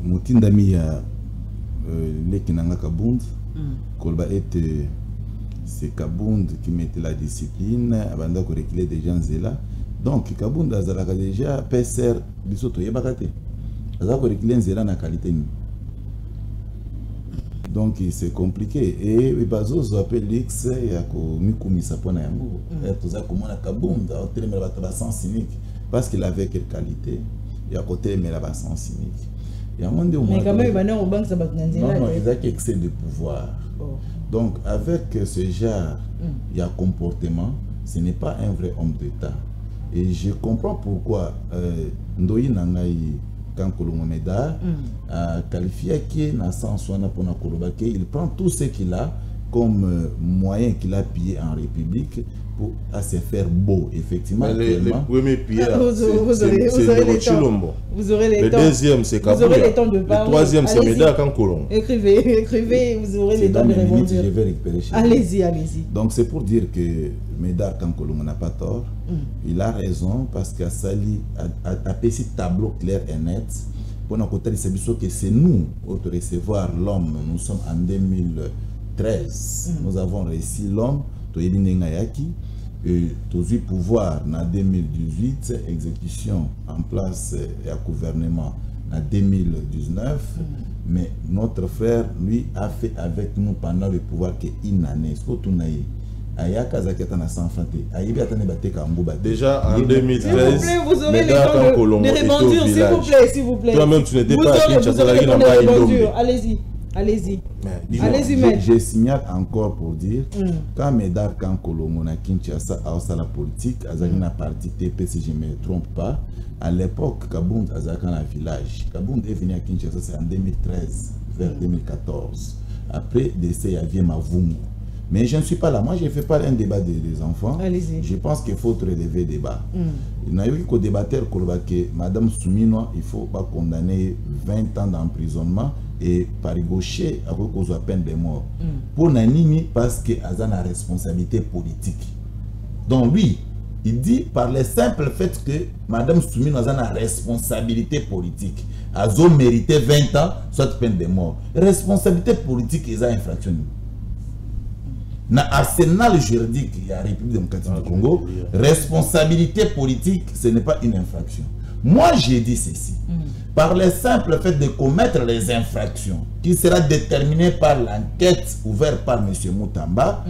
B: Moutindami ya Lekinanga Kabund kolba était c'est Kabund qui mettait la discipline avant de reculer des gens là. Donc Kabund azalaka déjà PCR bisoto yebakate azalaka reculer nzela na qualité. Donc c'est compliqué et bazozo appelle X ya ko mikumisa pona yango toza komona Kabunda otelemela bato ba sens cynique parce qu'il avait quelle qualité ya côté mais la ba sens cynique ya monde au moins mais quand même il va au banque ça va tenir non il a excès de pouvoir donc avec ce genre il y a comportement ce n'est pas un vrai homme d'État et je comprends pourquoi Ndoyi Nangai quand Kolomomeda a qualifié qui n'a sens pour il prend tout ce qu'il a comme moyen qu'il a pillé en République pour se faire beau effectivement.
C: Le premier pillé
A: c'est
C: Chilombo.
A: Vous aurez les
C: le
A: temps.
C: Deuxième c'est Kabouya.
A: Vous aurez le temps de parler.
C: Le troisième c'est Médard Kankolongo.
A: Écrivez, vous aurez le temps de répondre.
B: Je vais récupérer chez
A: allez-y.
B: Donc c'est pour dire que Médard Kankolongo n'a pas tort. Il a raison parce qu'à Sali a fait ce tableau clair et net. Pour nous côté que c'est nous auto recevoir l'homme. Nous sommes en 2013. Nous avons réussi l'homme. Tous eu pouvoir en 2018, exécution en place et à gouvernement en 2019, mais notre frère, lui, a fait avec nous pendant le pouvoir qu'une année.
C: Déjà en 2013,
A: vous aurez le temps de répondre, s'il vous plaît.
C: Toi-même, tu n'étais pas à
A: Kinshasa. Allez-y. Allez-y.
B: Allez-y, maître. Je signale encore pour dire, quand Médard, quand Kolongo, na Kinshasa, a la politique, a parti TP, si je ne me trompe pas, à l'époque, Kabound a un village. Kabound est venu à Kinshasa, c'est en 2013, vers 2014. Après, décès, il y avait Mavungu. Mais je ne suis pas là. Moi, je ne fais pas un débat des enfants. Je pense qu'il faut relever le débat. Il n'y a eu qu'au débatteur que Madame Soumino, il ne faut pas condamner 20 ans d'emprisonnement et par gaucher à cause de la peine de mort. Pour Nanini, parce qu'il a une responsabilité politique. Donc lui, il dit par le simple fait que Madame Soumino a une responsabilité politique. Elle a mérité 20 ans, soit peine de mort. Responsabilité politique, il y a une infraction. Dans l'arsenal juridique de la République démocratique du Congo, responsabilité politique, ce n'est pas une infraction. Moi, j'ai dit ceci. Par le simple fait de commettre les infractions, qui sera déterminé par l'enquête ouverte par M. Moutamba,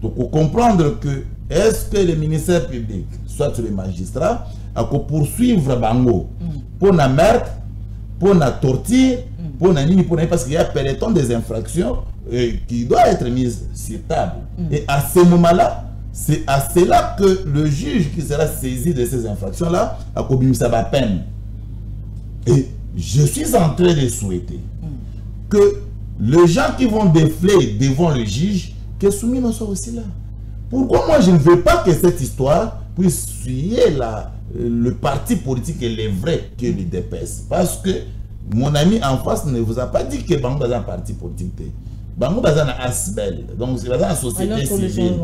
B: donc pour comprendre que est-ce que le ministère public, soit le magistrat, a poursuivre Bango pour la meurtre, pour la torture, pour la nini, parce qu'il y a peloton des infractions qui doit être mise sur table. Et à ce moment-là, c'est à cela que le juge qui sera saisi de ces infractions-là a commis sa peine. Et je suis en train de souhaiter que les gens qui vont défler devant le juge, que Soumino soit aussi là. Pourquoi moi je ne veux pas que cette histoire puisse suivre le parti politique et les vrais que le DPS? Parce que mon ami en face ne vous a pas dit que Bango est un parti politique. Bango est un Asbel. Donc c'est une société civile.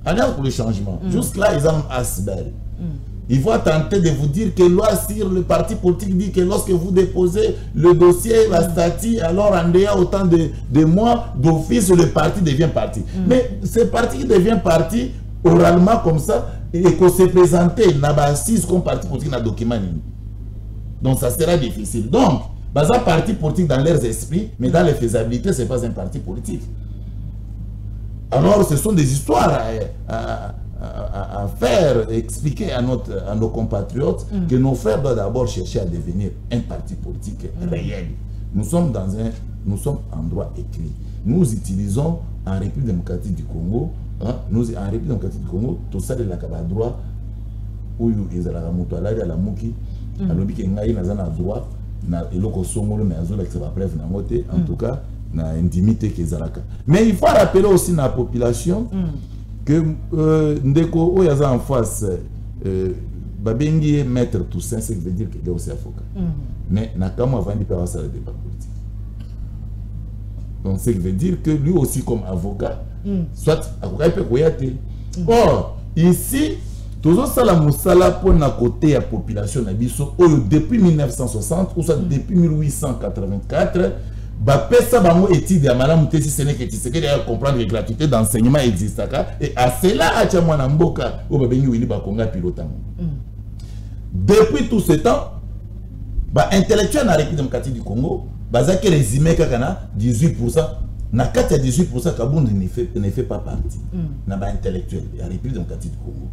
B: Alliance pour le changement. Jusque-là, ils ont un Asbel. Ils vont tenter de vous dire que loi sur le parti politique dit que lorsque vous déposez le dossier, la statue, alors en dehors autant de mois d'office, le parti devient parti. Mais ce parti qui devient parti, oralement comme ça, et qu'on s'est présenté, n'a pas assise comme parti politique dans le document. Donc ça sera difficile. Donc, un parti politique dans leurs esprits, mais dans les faisabilités, ce n'est pas un parti politique. Alors, ce sont des histoires à faire expliquer à nos compatriotes que nos frères doivent d'abord chercher à devenir un parti politique réel. Nous sommes en droit écrit. Nous utilisons en République démocratique du Congo, en République démocratique du Congo, tout ça de la droit où ils ont la mouki, droit, en tout cas, na intimité qu'ils ont. Mais il faut rappeler aussi dans la population que ndeko oyaza en face babengi maître Toussaint, ce qui veut dire qu'il est aussi avocat. Mais nakamo avant de faire ça le débat politique. Donc ce qui veut dire que lui aussi comme avocat, soit avocat peut koyate. Or ici toujours ça la musala pour na côté la population na biso depuis 1960 ou soit depuis 1884. Bapesa bango étude ya malamu te si ce n'est que tu sais que de comprendre que gratuité d'enseignement existe et à cela acha mwana mboka o babengi wili bakonga pilotango. Depuis tout ce temps intellectuel na République démocratique du Congo bazaki résumé kaka na 18%. Na kati ya 18% Kabound ne fait pas partie na intellectuel ya République démocratique du Congo.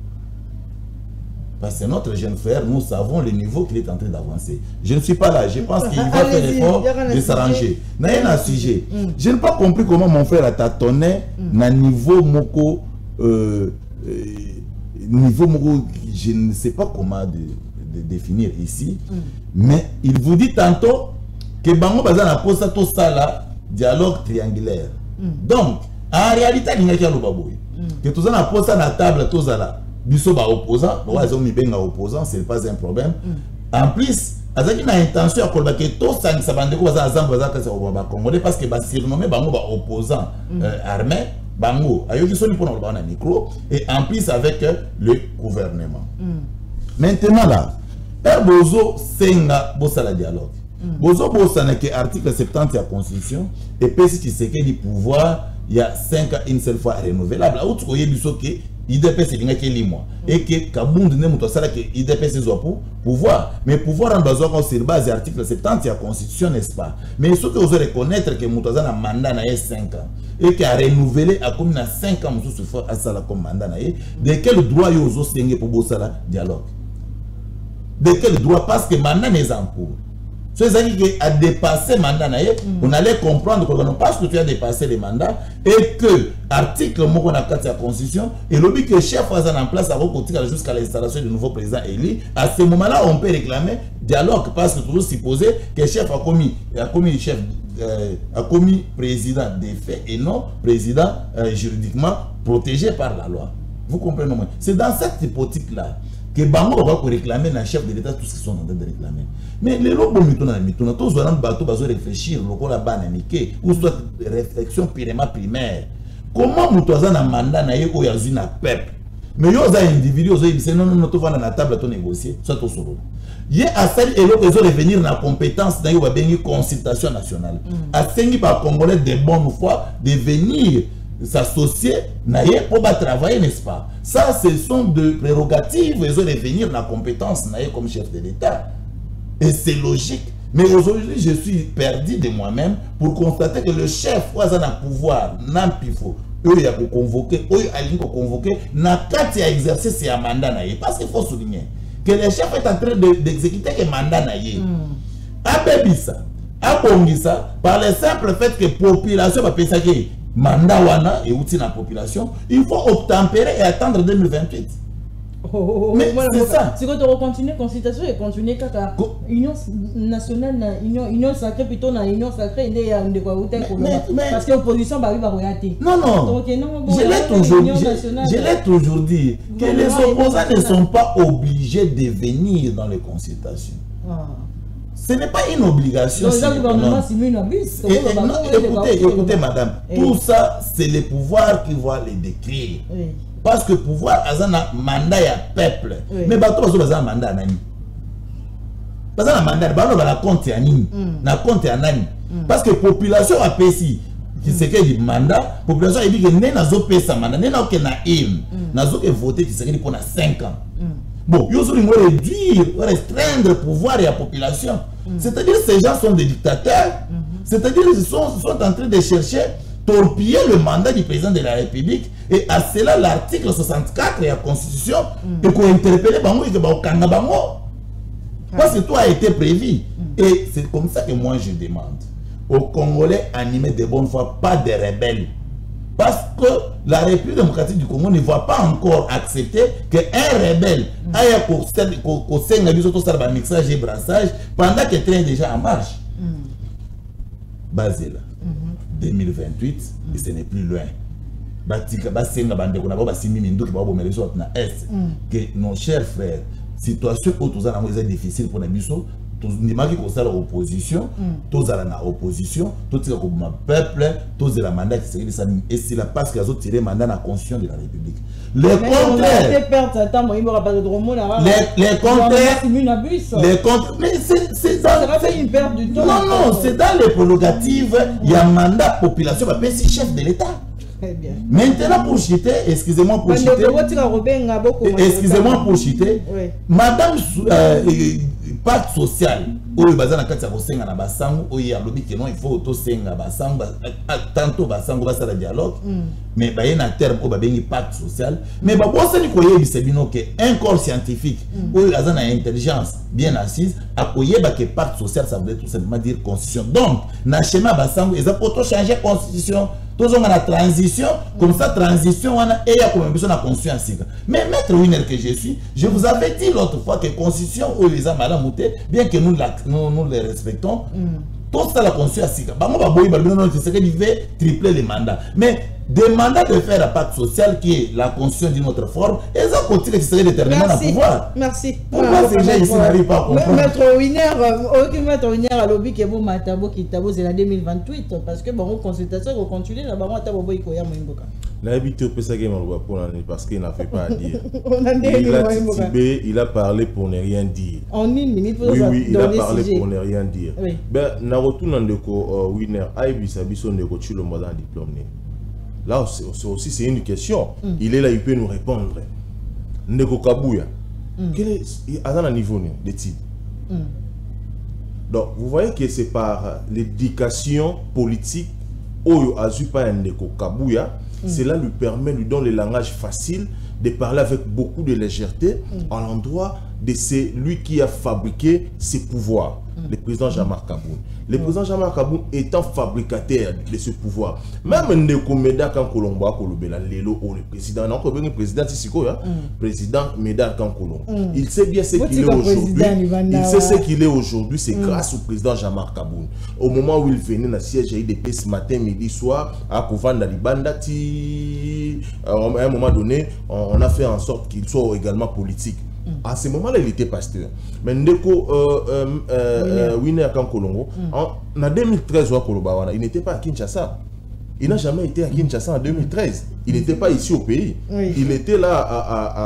B: Parce que notre jeune frère, nous savons le niveau qu'il est en train d'avancer. Je ne suis pas là, je pense qu'il va faire l'effort de s'arranger. Il y a un sujet. Je n'ai pas compris comment mon frère a tâtonné na niveau moko, je ne sais pas comment de définir ici, mais il vous dit tantôt que Bango Bazan a posé tout ça là, dialogue triangulaire. Donc, en réalité, il y a que tout ça a posé à la table, tout ça là. Biso ba opposant, opposant, c'est pas un problème. En plus, azaki na intention à kolba que tout ça ça bande ko za zambo za kasa ba congolais parce que ba surnommé bango ba opposant armé bango ayoki soni pour na micro et en plus avec le gouvernement. Maintenant là, bozo senga bosala dialogue. Bozo bosana que article 70 de la constitution et puis si tu sais que du pouvoir il y a 5 ans une seule fois renouvelable. Autre que biso que IDPS c'est qu'il mois et que Kabound ne muto sala que IDPS soit pour pouvoir mais pouvoir en besoin sur base de l'article 70 de la constitution n'est-ce pas mais ce que vous reconnaître que muto a mandat na 5 ans et qui a renouvelé à comme na 5 ans muto se à sala comme mandat na de quel droit yo zo senge pour bosala dialogue de quel droit parce que mandat n'est en cours Ceux qui a dépassé le mandat, on allait comprendre que non parce que tu as dépassé le mandat et que l'article de la Constitution et le but que le chef soit en place jusqu'à l'installation du nouveau président élu, à ce moment-là, on peut réclamer dialogue parce que toujours supposer que le chef a commis président des faits et non président juridiquement protégé par la loi. Vous comprenez? C'est dans cette hypothèse-là que Bango va réclamer dans le chef de l'État tout ce qu'ils sont en train de réclamer. Mais les lobes mitona, tous les bateaux vont réfléchir, le bananique, ou soit réflexion purement primaire. Comment nous avons un mandat ou un peuple? Mais il y a des individus qui disent non, tu vas dans la table à négocier, soit au solo. Il y a à celle et l'autre qui ont revenir dans la compétence dans une consultation nationale. À celle par Congolais de bonne foi de venir s'associer pour travailler, n'est-ce pas? Ça, ce sont de prérogatives, ils ont revenir dans la compétence comme chef de l'État. Et c'est logique. Mais aujourd'hui, je suis perdu de moi-même pour constater que le chef a un pouvoir, n'a pas il a convoqué, il a convoqué, n'a pas exercer ses mandats. Parce qu'il faut souligner que le chef est en train d'exécuter les mandats. Abongisa, par le simple fait que la population va penser que mandat wana et outil la population, il faut obtempérer et attendre 2028. Mais c'est ça.
A: C'est quand on continue la consultation et continuer la union nationale, union sacrée plutôt dans l'union sacrée, parce que l'opposition va arriver.
B: Non, non. Je l'ai toujours dit que les opposants ne sont pas obligés de venir dans les consultations. Ce n'est pas une obligation. Écoutez, madame, tout ça, c'est le pouvoir qui va les décrire. Parce que le pouvoir a un mandat à peuple. Mais bateau a un mandat à nani. Parce que le mandat, la compte à nani. La compte à nani. Parce que la population a payé qui c'est que le mandat, la population a dit que n'est pas payé mandat, n'est pas voté qui serait pour 5 ans. Bon, ils ont réduire, restreindre le pouvoir et la population. C'est-à-dire que ces gens sont des dictateurs. C'est-à-dire qu'ils sont en train de chercher torpiller le mandat du président de la République. Et à cela, l'article 64 de la Constitution, et qu'on interpelle Bango et que Bango. Parce que tout a été prévu. Et c'est comme ça que moi je demande aux Congolais animés de bonne foi, pas des rebelles. Parce que la République démocratique du Congo ne va pas encore accepter qu'un rebelle aille au sein de un mixage et brassage pendant que le train est déjà en marche. Basé là, 2028, et ce n'est plus loin. Que nos chers frères, situation où est difficile pour les bisous, tous les gens qui sont en opposition, tous en opposition, tous les peuple, tous les mandats qui sont et c'est la parce qu'ils ont tiré le mandat dans la constitution de la République. Le contraire, mais c'est
A: une perte du temps.
B: Non, c'est dans les prérogatives, il y a un mandat population, mais c'est chef de l'État. Maintenant, pour chiter, excusez-moi pour chiter, madame pacte social, il faut tantôt un dialogue, mais il y a un terme qui pacte social. Mais un corps scientifique, où il y a une intelligence bien assise, que pacte social, ça veut tout simplement dire constitution. Donc, dans le schéma, ils ont changer la constitution. Tous ont la transition, comme ça, transition, et il y a comme besoin de la conscience. Mais maître Winer que je suis, je vous avais dit l'autre fois que la constitution, où les hommes à bien que nous les respectons, tout ça, la conscience, c'est qu'il veut tripler les mandats. Mais des mandats de faire un pacte social qui est la constitution d'une autre forme, et ça continue qui serait déterminant à pouvoir.
A: Merci.
B: Pourquoi ces gens ici n'arrivent pas à comprendre?
A: Maître Winer, à l'objet qui est bon, c'est la 2028, parce que bon, consultation, on continue, là, on a beau ikoya moimboka.
C: L'habitude peut ça parce qu'il n'a fait pas à dire. Il a parlé pour ne rien dire.
A: En une minute,
C: oui, il a parlé pour ne rien dire. Ben, na retourne dans le Winer, Aïbisa Bisson de le mot d'un diplôme. Là aussi, c'est une question. Il est là, il peut nous répondre. Ndeko Kabuya, quel est un niveau d'études? Donc, vous voyez que c'est par l'éducation politique, Oyo Azupa Ndeko Kabuya, cela lui permet, lui donne le langage facile de parler avec beaucoup de légèreté à l'endroit de celui qui a fabriqué ses pouvoirs, le président Jean-Marc Kaboun. Le président Jean-Marc Kaboun étant fabricateur de ce pouvoir, même Ndeko Meda Kankolombo Kolobela Lelo ou le président, non, le président Tissiko, président Meda Kankolombo. Il sait bien ce qu'il est aujourd'hui. Il sait ce qu'il est aujourd'hui, c'est grâce au président Jean-Marc Kaboun. Au moment où il venait dans le siège IDP ce matin, midi, soir, à Kovanda Libanda, à un moment donné, on a fait en sorte qu'il soit également politique. À ce moment-là, il était pasteur. Mais Ndeko Winner Kankolongo, en 2013, il n'était pas à Kinshasa. Il n'a jamais été à Kinshasa en 2013. Il n'était pas ici au pays. Il était là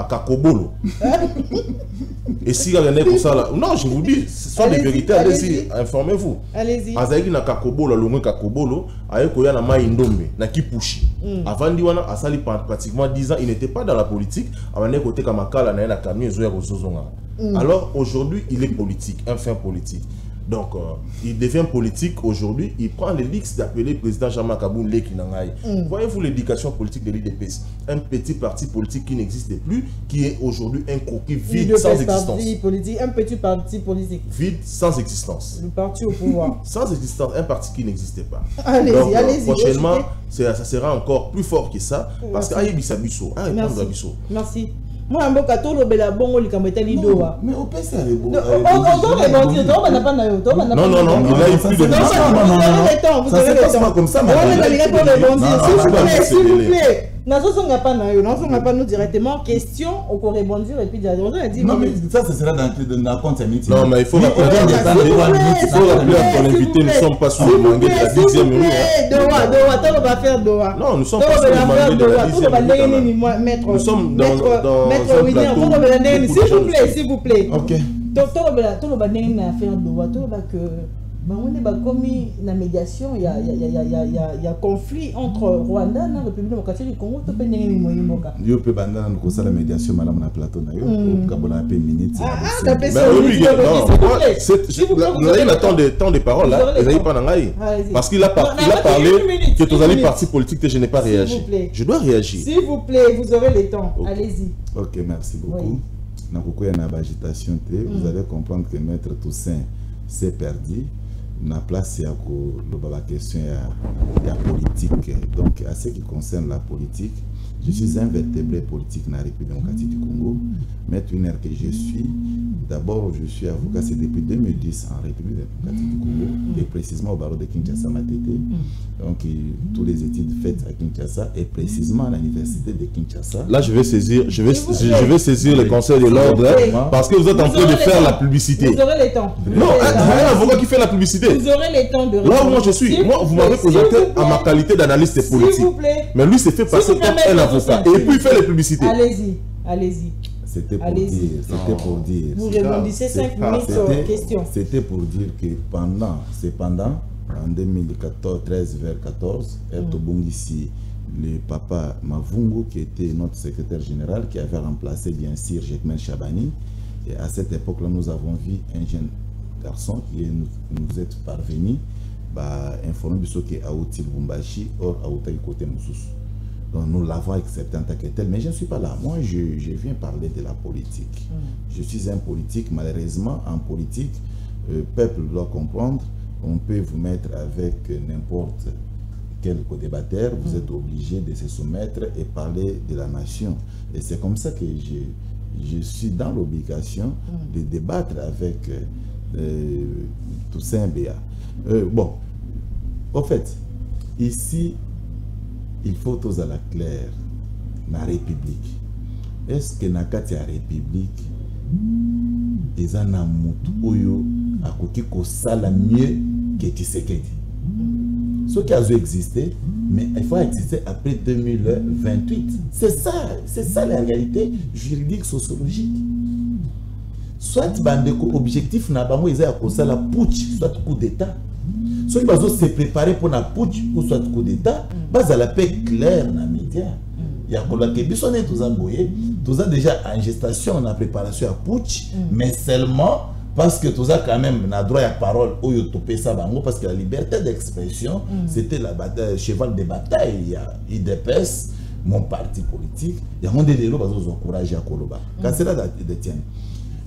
C: à Kakobolo. Et si il y a un ça là, non, je vous dis, ce sont des vérités, allez-y, informez-vous. Allez-y. Azaki na Kakobolo, l'homme Kakobolo, Ayekoya na Maïndombe, na Kipushi. Avant Diwana, Asali pratiquement 10 ans, il n'était pas dans la politique. Avant de côté Kamakala, na Kami, alors aujourd'hui, il est politique, un fin politique. Donc, il devient politique aujourd'hui. Il prend le luxe d'appeler président Jean-Marc Kaboun Lekinangaï. Voyez-vous l'éducation politique de l'IDPS? Un petit parti politique qui n'existe plus, qui est aujourd'hui un coquille vide, sans existence.
A: Un petit parti politique.
C: Vide, sans existence.
A: Le parti au pouvoir.
C: Sans existence, un parti qui n'existait pas.
A: Allez-y, allez-y.
C: Prochainement, ça sera encore plus fort que ça. Parce qu'il y a Bissabisso.
A: Merci. Moi, je suis un peu de bon,
B: mais au PC, c'est bon.
C: Non, il a eu plus de
A: vous avez le temps.
B: Comme ça,
A: s'il vous plaît. Nous ne pas nous directement. Question, on peut rebondir et puis dire.
B: Non, mais ça, ce sera dans le compte.
C: Non, mais il faut rappeler à ton invité, nous ne sommes pas sous le mangue de la 10e minute.
A: Doha, va faire Doha.
C: Non, nous sommes pas sous le mangue de la 10e minute. Nous sommes dans
A: s'il vous plaît.
B: Ok.
A: On est commis la médiation, il y a conflit entre Rwanda et la République démocratique du Congo. Tu peux n'y aller.
B: Yo peut banda na la médiation madame na plateau na yo kabona pe minute.
C: Il temps de parole là, parce qu'il a parlé que tu allais parti politique, je n'ai pas réagi. Je dois réagir.
A: S'il vous plaît, vous aurez le temps. Allez-y.
B: OK, merci beaucoup. Na koko ya na agitation te, vous allez comprendre que maître Toussaint s'est perdu. Na place ya la question ya politique. Donc à ce qui concerne la politique, je suis un vertébré politique dans la République démocratique du Congo. Maître Winner que je suis, d'abord je suis avocat, c'est depuis 2010 en République démocratique du Congo, et précisément au barreau de Kinshasa Matete. Donc tous les études faites à Kinshasa et précisément à l'université de Kinshasa.
C: Là je vais saisir le conseil de l'ordre parce que vous êtes en train de faire la publicité.
A: Vous aurez le temps.
C: Non, un avocat qui fait la publicité.
A: Vous aurez le temps de répondre.
C: Là où moi je suis, moi vous m'avez présenté à ma qualité d'analyste politique. Mais lui s'est fait passer comme un avocat et puis il fait les publicités.
A: Allez-y, allez-y.
B: C'était pour dire.
A: Vous répondissez 5 minutes sur la question.
B: C'était pour dire que cependant, en 2013 vers 14, ici le papa Mavungo, qui était notre secrétaire général, qui avait remplacé bien sûr Jekmen Chabani. Et à cette époque-là, nous avons vu un jeune garçon qui nous est parvenu informer de ce qui est Aouti Bumbashi, or Aouta côté Moussous. Donc nous l'avons accepté en tant que tel, mais je ne suis pas là. Moi, je viens parler de la politique. Je suis un politique. Malheureusement, en politique, le peuple doit comprendre, on peut vous mettre avec n'importe quel co-débatteur, vous êtes obligé de se soumettre et parler de la nation. Et c'est comme ça que je suis dans l'obligation de débattre avec Toussaint Béa. Bon, au fait, ici, il faut tous à la claire, la République. Est-ce que dans la République, ils ont un moutou à côté qui sala mieux que Tshisekedi? Ce qui a existé, mais il faut exister après 2028. C'est ça la réalité juridique, sociologique. Soit bandeko objectif na bango ils ont la putsch, soit coup d'état. Ceux qui vont se préparer pour la putsch ou soit coup d'état, base à la paix claire dans les médias. Il y a tous déjà en gestation, en préparation à putsch, mais seulement parce que tous quand même na droit à parole ou yotopé ça bango parce que la liberté d'expression c'était la bataille, cheval de bataille. Il y a IDPS, mon parti politique, il y a mon délai qui encouragé à Koloba. Quand c'est là de tiens.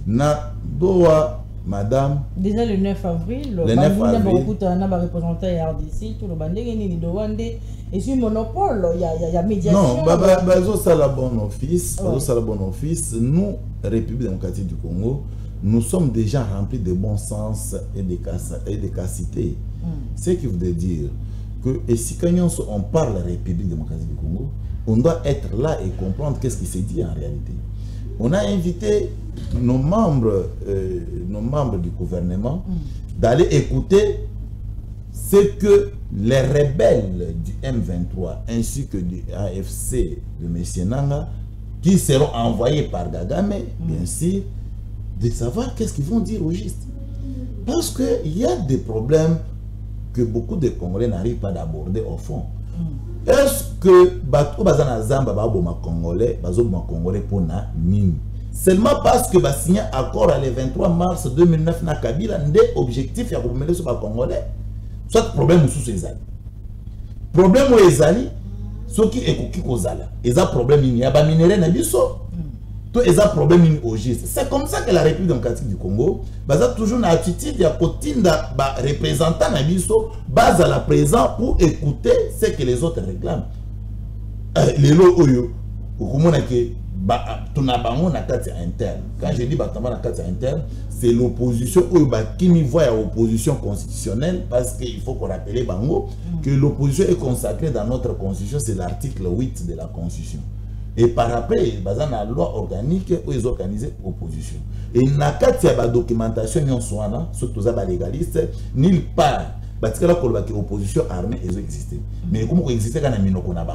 B: na doa madame
A: déjà le 9 avril
B: le 9 avril
A: na représentant ya RDC tout le bandenge ni dowande et sur monopole il y a médiation
B: non bazo sala bon office nous République démocratique du Congo nous sommes déjà remplis de bon sens et d'efficacité. Ce qui veut dire que et si quand on parle de la République démocratique du Congo, on doit être là et comprendre qu'est-ce qui s'est dit en réalité. On a invité nos membres du gouvernement d'aller écouter ce que les rebelles du M23 ainsi que du AFC de M. Nanga, qui seront envoyés par Kagame, bien sûr, de savoir qu'est-ce qu'ils vont dire au juste. Parce qu'il y a des problèmes que beaucoup de Congolais n'arrivent pas d'aborder au fond. Est-ce que Bato Bazana Zamba Baboma Congolais, Bazoma Congolais pour na mine? Seulement parce que ba signé accord le 23 mars 2009 na Kabila ndé objectif ya remettre sur ba Congolais. Soit problème sous ces années. Problème où ezali, ce qui est qui kozala. Eza problème il y a ba minéraux na biso. Tout est un problème au geste. C'est comme ça que la République démocratique du Congo basa toujours une attitude ya kotinda ba représentant na biso base à la présent pour écouter ce que les autres réclament. Les lots oyo okomona ke ba tunabango na kati interne. Quand je dis batama na kati interne, c'est l'opposition oyo ba kimi voit ya opposition constitutionnelle parce qu'il faut qu'on rappelle bango que l'opposition est consacrée dans notre constitution, c'est l'article 8 de la constitution. Et par après, il y a une loi organique où ils organisent l'opposition. Et il n'y a pas de documentation, surtout les légalistes, nulle part. Parce que l'opposition armée existait. Mais comment existait quand il y a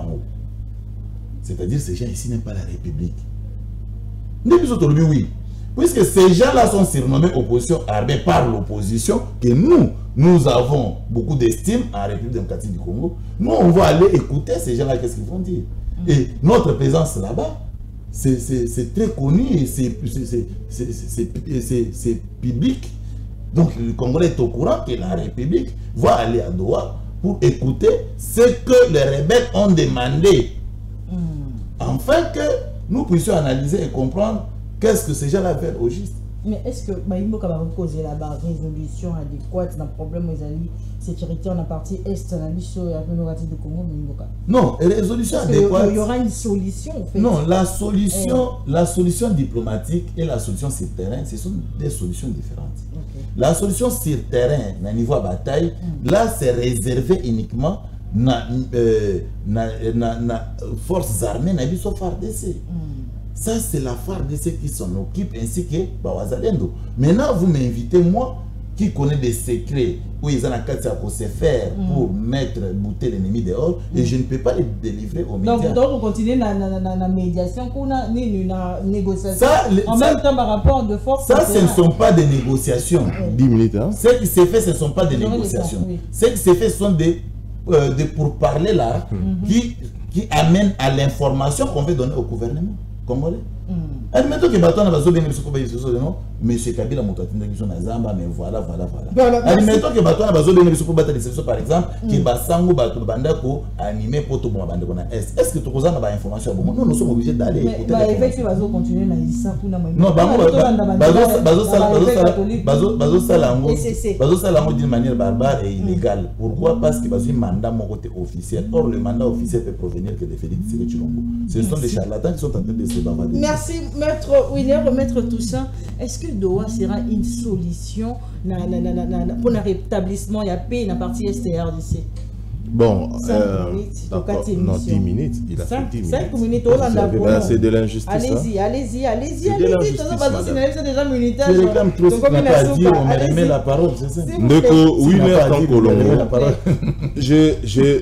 B: c'est-à-dire que ces gens ici n'aiment pas la République. Oui. Puisque ces gens-là sont surnommés opposition armée par l'opposition, que nous avons beaucoup d'estime en République démocratique du Congo, nous on va aller écouter ces gens-là, qu'est-ce qu'ils vont dire. Et notre présence là-bas, c'est très connu et c'est public. Donc le Congolais est au courant que la République va aller à Doha pour écouter ce que les rebelles ont demandé. Afin que nous puissions analyser et comprendre qu'est-ce que ces gens-là veulent au juste.
A: Mais est-ce que il faut causer la résolution adéquate dans le problème de sécurité en la partie est de la du Congo?
B: Non, résolution adéquate.
A: Il y aura une solution en fait.
B: Non, la solution diplomatique et la solution sur terrain, ce sont des solutions différentes. Okay. La solution sur terrain, au niveau de bataille, là c'est réservé uniquement na forces armées, na biso FARDC. Ça, c'est la FARDC qui s'en occupe, ainsi que Bawazalendo. Maintenant, vous m'invitez, moi, qui connais des secrets, où ils ont la carte à se faire pour mettre, bouter l'ennemi dehors, et je ne peux pas les délivrer aux médias.
A: Donc, vous continuez la médiation, qu'on a une négociation. En même temps, par rapport de force.
B: Ça, ce ne sont pas des négociations.
C: 10 minutes, hein?
B: Ce qui s'est fait, ce ne sont pas des négociations. Ce qui s'est fait, ce sont des pourparlers là, qui amènent à l'information qu'on veut donner au gouvernement congolais. Admettons que Batouana va bien monsieur Kabila Moutatinda qui sont à Zamba, mais voilà. Admettons que Batouana va bien pour battre les sessions, par exemple, qui va sango Batou Bandako animé pour tout le monde. Est-ce que tu as des informations? Non, nous sommes obligés d'aller écouter.
A: Effectivement, va continuer à Issa pour la
B: non, Bazo Salango d'une manière barbare et illégale. Pourquoi? Parce que Bazo mandat mon côté officiel. Or, le mandat officiel peut provenir que de Félix Tshisekedi Tshilombo. Ce sont des charlatans qui sont en train de se bavader.
A: Merci, maître Willer, maître Toussaint. Est-ce que Doha sera une solution pour le rétablissement de la paix dans la partie STRDC?
C: Bon, non, 10 minutes. Il a fait 10 minutes. 5 minutes, c'est de l'injustice.
A: Allez-y.
B: Je réclame trop ce qu'on n'a pas dit, on me remet la parole, c'est ça.
C: Oui,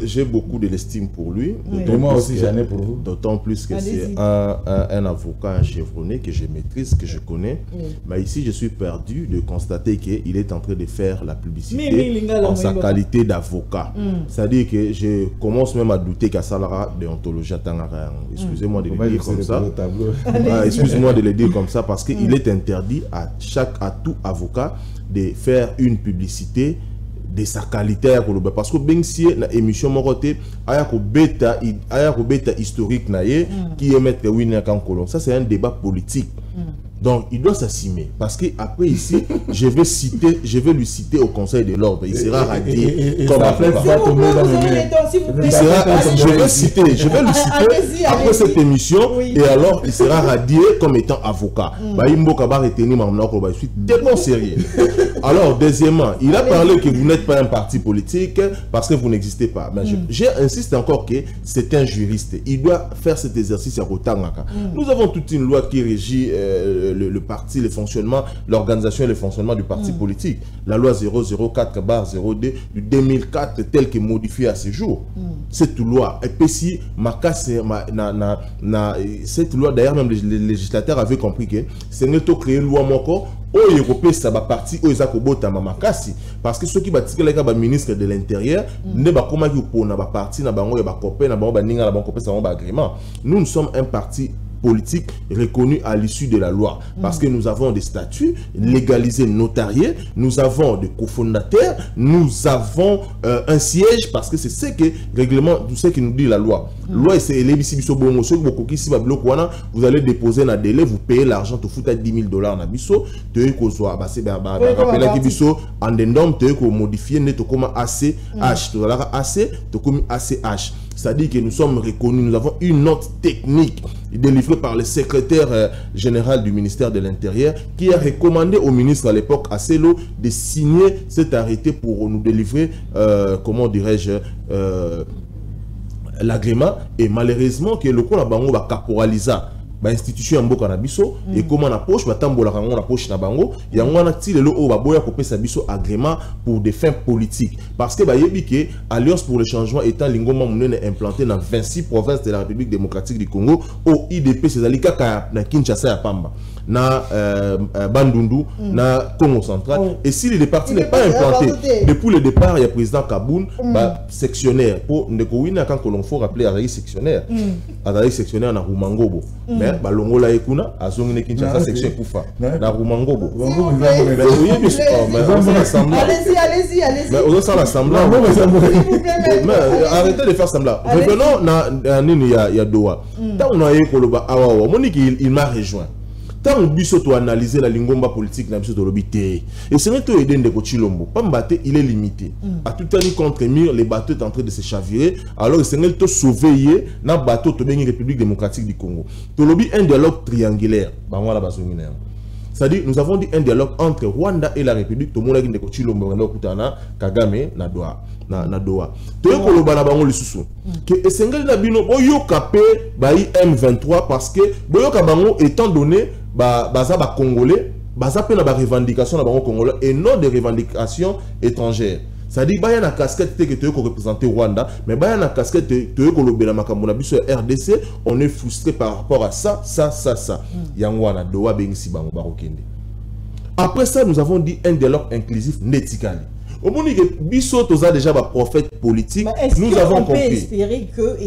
C: j'ai beaucoup de l'estime pour lui.
B: Et moi aussi, j'en ai pour vous.
C: D'autant plus que c'est un avocat, un chevronné que je maîtrise, que je connais. Mais ici, je suis perdu de constater qu'il est en train de faire la publicité en sa qualité d'avocat. C'est-à-dire que je commence même à douter qu'à Salara déontologie à Tangara. Excusez-moi de le dire comme ça. Excusez-moi de le dire comme ça parce qu'il est interdit à tout avocat de faire une publicité de sa qualité parce que bien si la émission moroté ayako bêta historique naie qui est mettre Winner Kankolo. Ça c'est un débat politique. Donc, il doit s'assumer. Parce que après ici, je vais lui citer au Conseil de l'ordre. Il sera radié comme avocat. Je vais lui citer après cette émission, et alors il sera radié comme étant avocat. Je suis tellement sérieux. Alors, deuxièmement, il a parlé que vous n'êtes pas un parti politique parce que vous n'existez pas. Mais j'insiste encore que c'est un juriste. Il doit faire cet exercice à Rotangaka. Nous avons toute une loi qui régit le parti, le fonctionnement, l'organisation et le fonctionnement du parti politique. La loi 004/02 du 2004 telle que modifiée à ce jour. Cette loi, et puis si cette loi, d'ailleurs même les législateurs avaient compris que c'est une créer une loi encore où Européen ça va partir où ils ont kobota mamakasi parce que ceux qui bâtissent les ministre de l'intérieur ne va comment qui pour na ba parti na bango ya ba copain na bango ba ninga na bango copain ça ba agrément. Nous sommes un parti politique reconnu à l'issue de la loi parce que nous avons des statuts légalisés notariés, nous avons des cofondateurs, nous avons un siège parce que c'est ce que règlement, tout ce que nous dit la loi. Loi c'est vous allez déposer un délai, vous payez l'argent, tu fous à $10,000 na biso, tu kozwa ba c'est rappelé ki biso andendom tu ko modifier net comme ACH, tu la AC, tu comme ACH. C'est-à-dire que nous sommes reconnus, nous avons une note technique délivrée par le secrétaire général du ministère de l'Intérieur qui a recommandé au ministre à l'époque, Asselo, de signer cet arrêté pour nous délivrer, comment dirais-je, l'agrément. Et malheureusement, que le coup va caporaliser institution mboka na biso et comment na poche batambola kango na poche na bango yango na ti lelo o baboya kopesa biso agrément pour des fins politiques parce que ba yebi ke Alliance pour le changement étant lingoma munene implanté dans 26 provinces de la République démocratique du Congo au IDP c'est kaka na Kinshasa ya Pamba na Bandundu na Congo central et si le parti n'est pas implanté depuis le départ il y a président Kaboun sectionnaire pour ndekowina quand on faut rappeler à sectionnaire na Rumangobo mais balongola ekuna azongine Kinshasa section kufa na Rumangobo allez-y mais on ça l'assemblée arrêtez de faire semblant revenons na nini ya Doha tant on a ekoloba awa monique il m'a rejoint. Tant que biso to analyser la lingomba politique na biso to lobité et c'est to aider Ndeko Tshilombo Pambate il est limité à tout année contre mur les bateaux est en train de se chavirer alors c'est to sauver na bateau to bengi République démocratique du Congo to lobi un dialogue triangulaire bango la bazongina c'est-à-dire nous avons dit un dialogue entre Rwanda et la République to mona Ndeko Tshilombo na kutana Kagame na Doha na Doha to ekoloba na bango lisusu que esengeli na bino boyoka pe bayi M23 parce que boyoka bango étant donné baza ba congolais baza pe na ba revendication na bango congolais et non des revendications étrangères. C'est-à-dire baya na casquette que tu représenter Rwanda mais baya na casquette tu ko lobela makambo na biso RDC on est frustré par rapport à ça yango na Doha bengisi bango barokende. Après ça nous avons dit un dialogue inclusif netikali. Au moment où Bisso a déjà un prophète politique, nous avons compris. On peut
A: espérer que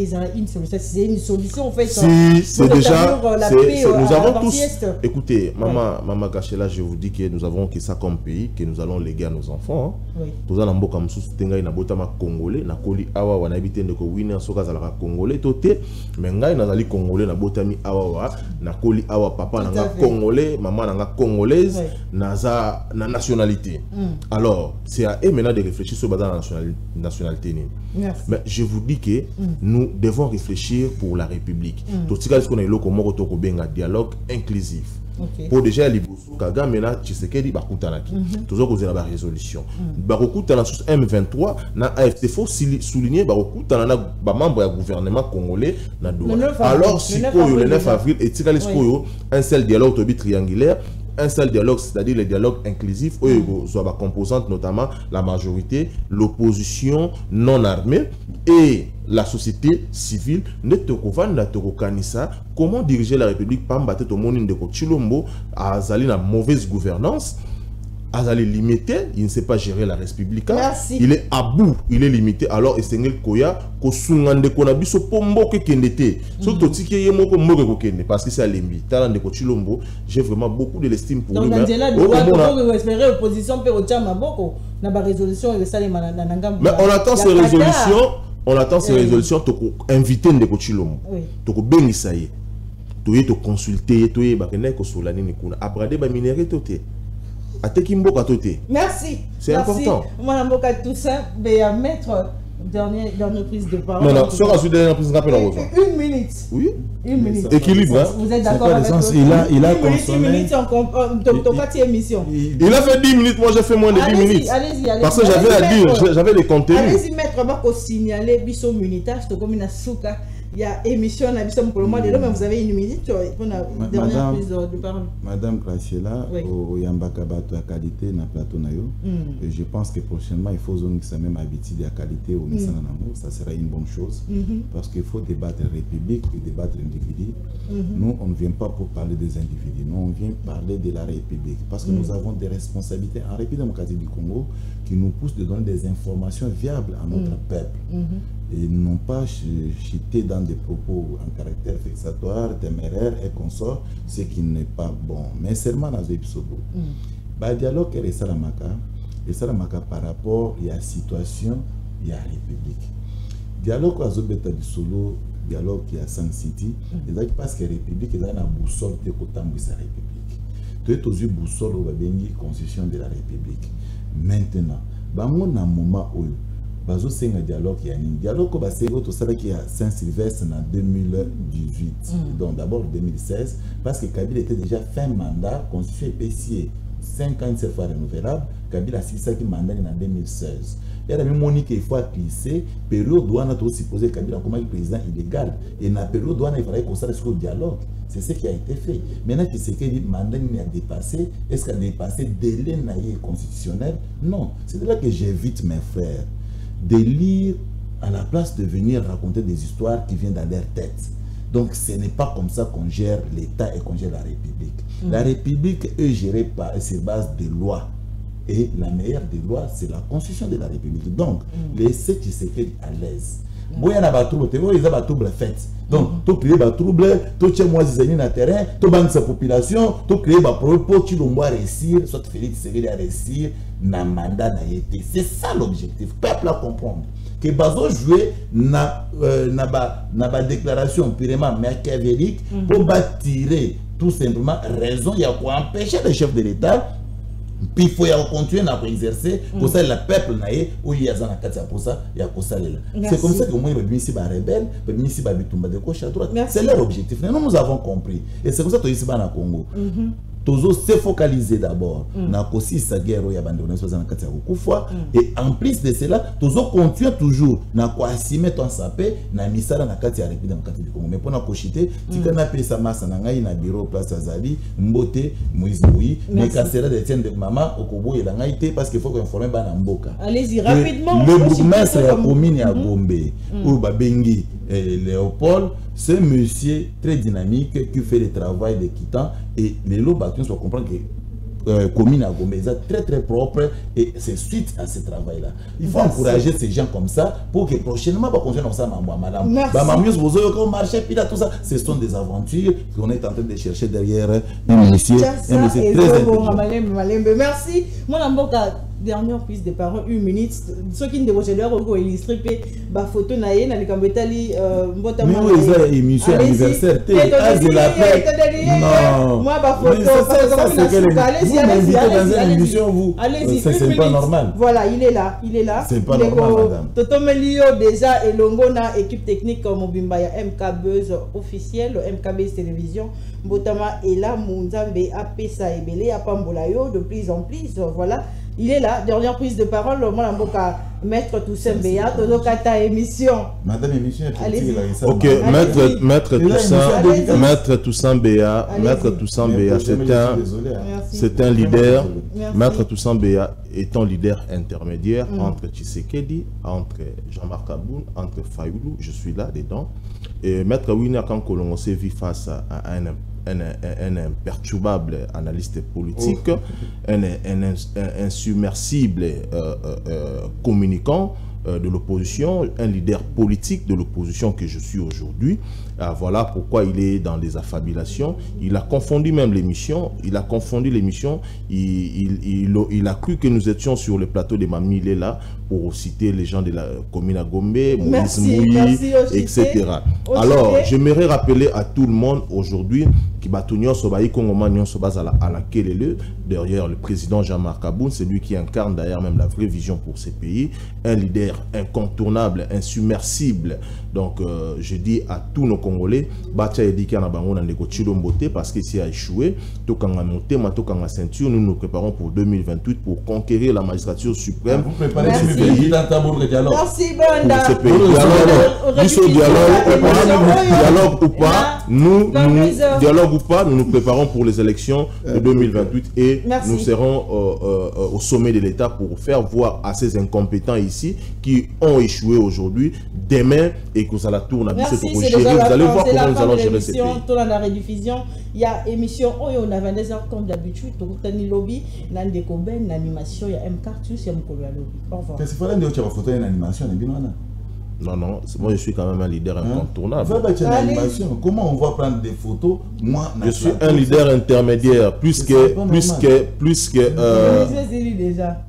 A: c'est une solution en fait.
C: Si, c'est déjà. Nous avons tous. Écoutez, Maman Gachela, je vous dis que nous avons que ça comme pays, que nous allons léguer à nos enfants. Nous allons comme sous tenga na botama congolais, na koli awa wana habité ndeko winner soka za la congolais toté, mais ngai na zali congolais na botami awa na koli awa papa na nga congolais, maman na nga congolaise, na za na nationalité. Alors, c'est à eux maintenant de réfléchir sur la nationalité. Mais je vous dis que nous devons réfléchir pour la République. Tout ce qu'on a eu un dialogue inclusif. Pour déjà les Kagame maintenant Tshisekedi bakutanaki. Toujours causer la résolution. Bakutana sur M23 na AFT faut souligner bakutana na ba membre du gouvernement congolais na Doha. Alors si le 9 avril et tikali un seul dialogue triangulaire. Un seul dialogue, c'est-à-dire le dialogue inclusif, où il y a composante notamment la majorité, l'opposition non armée et la société civile. Comment diriger la République Pamba au monde de Tshilombo à la mauvaise gouvernance, à limité, il ne sait pas gérer la République. Il est à bout, il est limité. Alors, Esengel Koya, Kosungande Konabiso Pombo Kendete. Surtout si il y a parce que c'est à l'Embi. Talent de Tshilombo, j'ai vraiment beaucoup de l'estime pour lui.
A: Donc, on espérer l'opposition peut retirer beaucoup. Mais
C: on attend ces résolutions. On attend ces résolutions pour inviter Ndeko Tshilombo. Pour bénir ça y est. tu es consulter, tu es bakene ko solani ni kuna. Abrade ba minéré toté. Ateki mboka toté.
A: Merci.
C: C'est important.
A: Moi mboka tout ça, mais à mettre dernière prise de parole.
C: Non, non, sur la dernière prise de parole.
A: Une minute.
C: Oui.
A: Une minute.
C: Équilibre. Hein?
A: Vous êtes d'accord avec
B: il a consommé.
A: Une minute, on émission.
C: Il a fait 10 minutes, moi j'ai fait moins de 10 minutes.
A: Allez-y.
C: Parce que j'avais à dire, j'avais les contenus.
A: Allez-y, maître, pour signaler, biso munitage, comme une souka. Il y a émission à pour le mois de l'homme, mais vous avez une minute pour la dernière prise de parole.
B: Madame Graciela, au Yambaka Bato à qualité, na plateau nayo. Et je pense que prochainement, il faut zoner sa même habitude à qualité au Missananamo. Ça sera une bonne chose. Parce qu'il faut débattre République et débattre individu. Nous, on ne vient pas pour parler des individus. Nous, on vient parler de la République. Parce que nous avons des responsabilités en République démocratique du Congo qui nous poussent de donner des informations viables à notre peuple. Et non pas chuter dans des propos en caractère vexatoire, téméraire et consort, ce qui n'est pas bon. Mais seulement dans les pseudo. Le dialogue est Salamaka par rapport à la situation de la République. Dialogue à Zobeta du Solo, dialogue qui est à San City, parce que la République est dans la boussole de Kotambu sa République. Tu es aussi boussole au Babengi, constitution de la République. Maintenant, dans un moment où bazo senga dialogue yani dialogue ba sengo to sala qui a Saint-Sylvestre en 2018 donc d'abord 2016 parce que Kabila était déjà fin mandat constitué PCA 5 ans cette fois renouvelable Kabila a signé qui mandat en 2016 il y a même monique il faut glisser période douane to supposé Kabila comme président illégal et na période douane il fallait qu'on s'arrête sur le dialogue. C'est ce qui a été fait. Maintenant, tu sais que le mandat a dépassé. Est-ce qu'il a dépassé délai constitutionnel? Non. C'est de là que j'invite mes frères de lire à la place de venir raconter des histoires qui viennent dans leur tête. Donc, ce n'est pas comme ça qu'on gère l'État et qu'on gère la République. La République est gérée sur base des lois. Et la meilleure des lois, c'est la Constitution de la République. Donc, laissez Tshisekedi à l'aise. Bon, il y a des troubles, il y a des troubles faits. Donc, tu crées des troubles, tu crées moi des na terrain, tu banques sa population, tu crées des propos, tu dois réussir, soit Félix Tshisekedi à réussir, na mandat na été. C'est ça l'objectif. Peuple à comprendre. Que bazo jouer na déclaration purement machiavélique pour tirer tout simplement raison, il y a quoi empêcher le chef de l'État. Puis il faut continuer à exercer pour ça le peuple naé où il y a za nakati pour ça il y a ko salela. C'est comme ça que moi les ici ba rebelle, les ici ba bitumba de gauche à droite. C'est leur objectif. Nous avons compris et c'est comme ça que ici ba na Congo. Toujours se focaliser d'abord na kosi sa guerre où il y a bande na soza nakati ya kufa et en plus de cela toujours continuer toujours na ko assumer ton sapé na misala nakati ya République démocratique du Congo. Mais pour na kochiter tika na pesa masa na ngai na bureau place Azali Mbote Moïse Bouyi mais kasera de tienne de maman okobo et la ngaité parce qu'il faut informer bana mboka. Allez-y rapidement. Le bourgmestre à commune à Gombe ou Babengi Léopold, c'est un monsieur très dynamique qui fait le travail de quittant et les lots battus sont comprendre que commune à Gombe est très très propre et c'est suite à ce travail là. Il faut encourager ces gens comme ça pour que prochainement va continuer comme ça madame. Marché puis là tout ça, ce sont des aventures qu'on est en train de chercher derrière un monsieur très intelligent.
A: Merci. Mon amboka dernière prise de parole, 1 minute. Ceux qui ne voient pas leur illustrer la photo naïe dans les cambetali
B: mais oui, c'est émission anniversaire. Non.
A: Moi ma photo
B: allez-y dans une émission vous.
A: Allez-y,
B: c'est pas normal.
A: Voilà, il est là. C'est
B: pas normal madame.
A: Toto Melio déjà et Longona équipe technique comme Mobimba ya MK Buzz officiel, MK Buzz télévision. Botama est là, Munzambe Apesa Ebele Apambolayo de plus en plus. Voilà. Il est là, dernière prise de parole, moi Maître Toussaint Béa, Todokata émission.
B: Madame émission,
C: ok, Maître Toussaint Béa, c'est un leader. Maître Toussaint Béa est un leader intermédiaire entre Tshisekedi, entre Jean-Marc Aboun, entre Fayoulou, je suis là dedans. Et Maître Wina Kankolongo s'est vu face à un imperturbable analyste politique, un insubmersible communicant, de l'opposition, un leader politique de l'opposition que je suis aujourd'hui. Voilà pourquoi il est dans les affabulations. Il a confondu même l'émission. Il a confondu l'émission. Il a cru que nous étions sur le plateau de Mamie Lela pour citer les gens de la commune à Gombe, Maurice Mouyi, etc. Alors, j'aimerais rappeler à tout le monde aujourd'hui qui derrière le président Jean-Marc Aboun, c'est lui qui incarne d'ailleurs même la vraie vision pour ces pays, un leader incontournable, insubmersible. Donc je dis à tous nos Congolais, parce qu'ici a échoué, nous nous préparons pour 2028 pour conquérir la magistrature suprême.
B: Vous préparez ce pays dans ta bourre de dialogue.
A: Merci Banda.
C: Dialogue ou pas, nous nous préparons pour les élections de 2028 et nous serons au sommet de l'État pour faire voir à ces incompétents ici qui ont échoué aujourd'hui, demain, et que ça la tourne à
A: Merci,
C: vous allez voir comment nous allons gérer ce pays.
A: Dans la rediffusion, il y a émission, on a 22h comme d'habitude, Tani Lobby, Nande Koben, l'animation, il y a M Cartus, il y a Mokolo Lobby. Au revoir.
B: Qu'est-ce qu'il faut dire tu as photo une animation,
C: non, moi je suis quand même un leader incontournable.
B: Comment on va prendre des photos? Moi,
C: je suis un leader intermédiaire, plus que
A: déjà.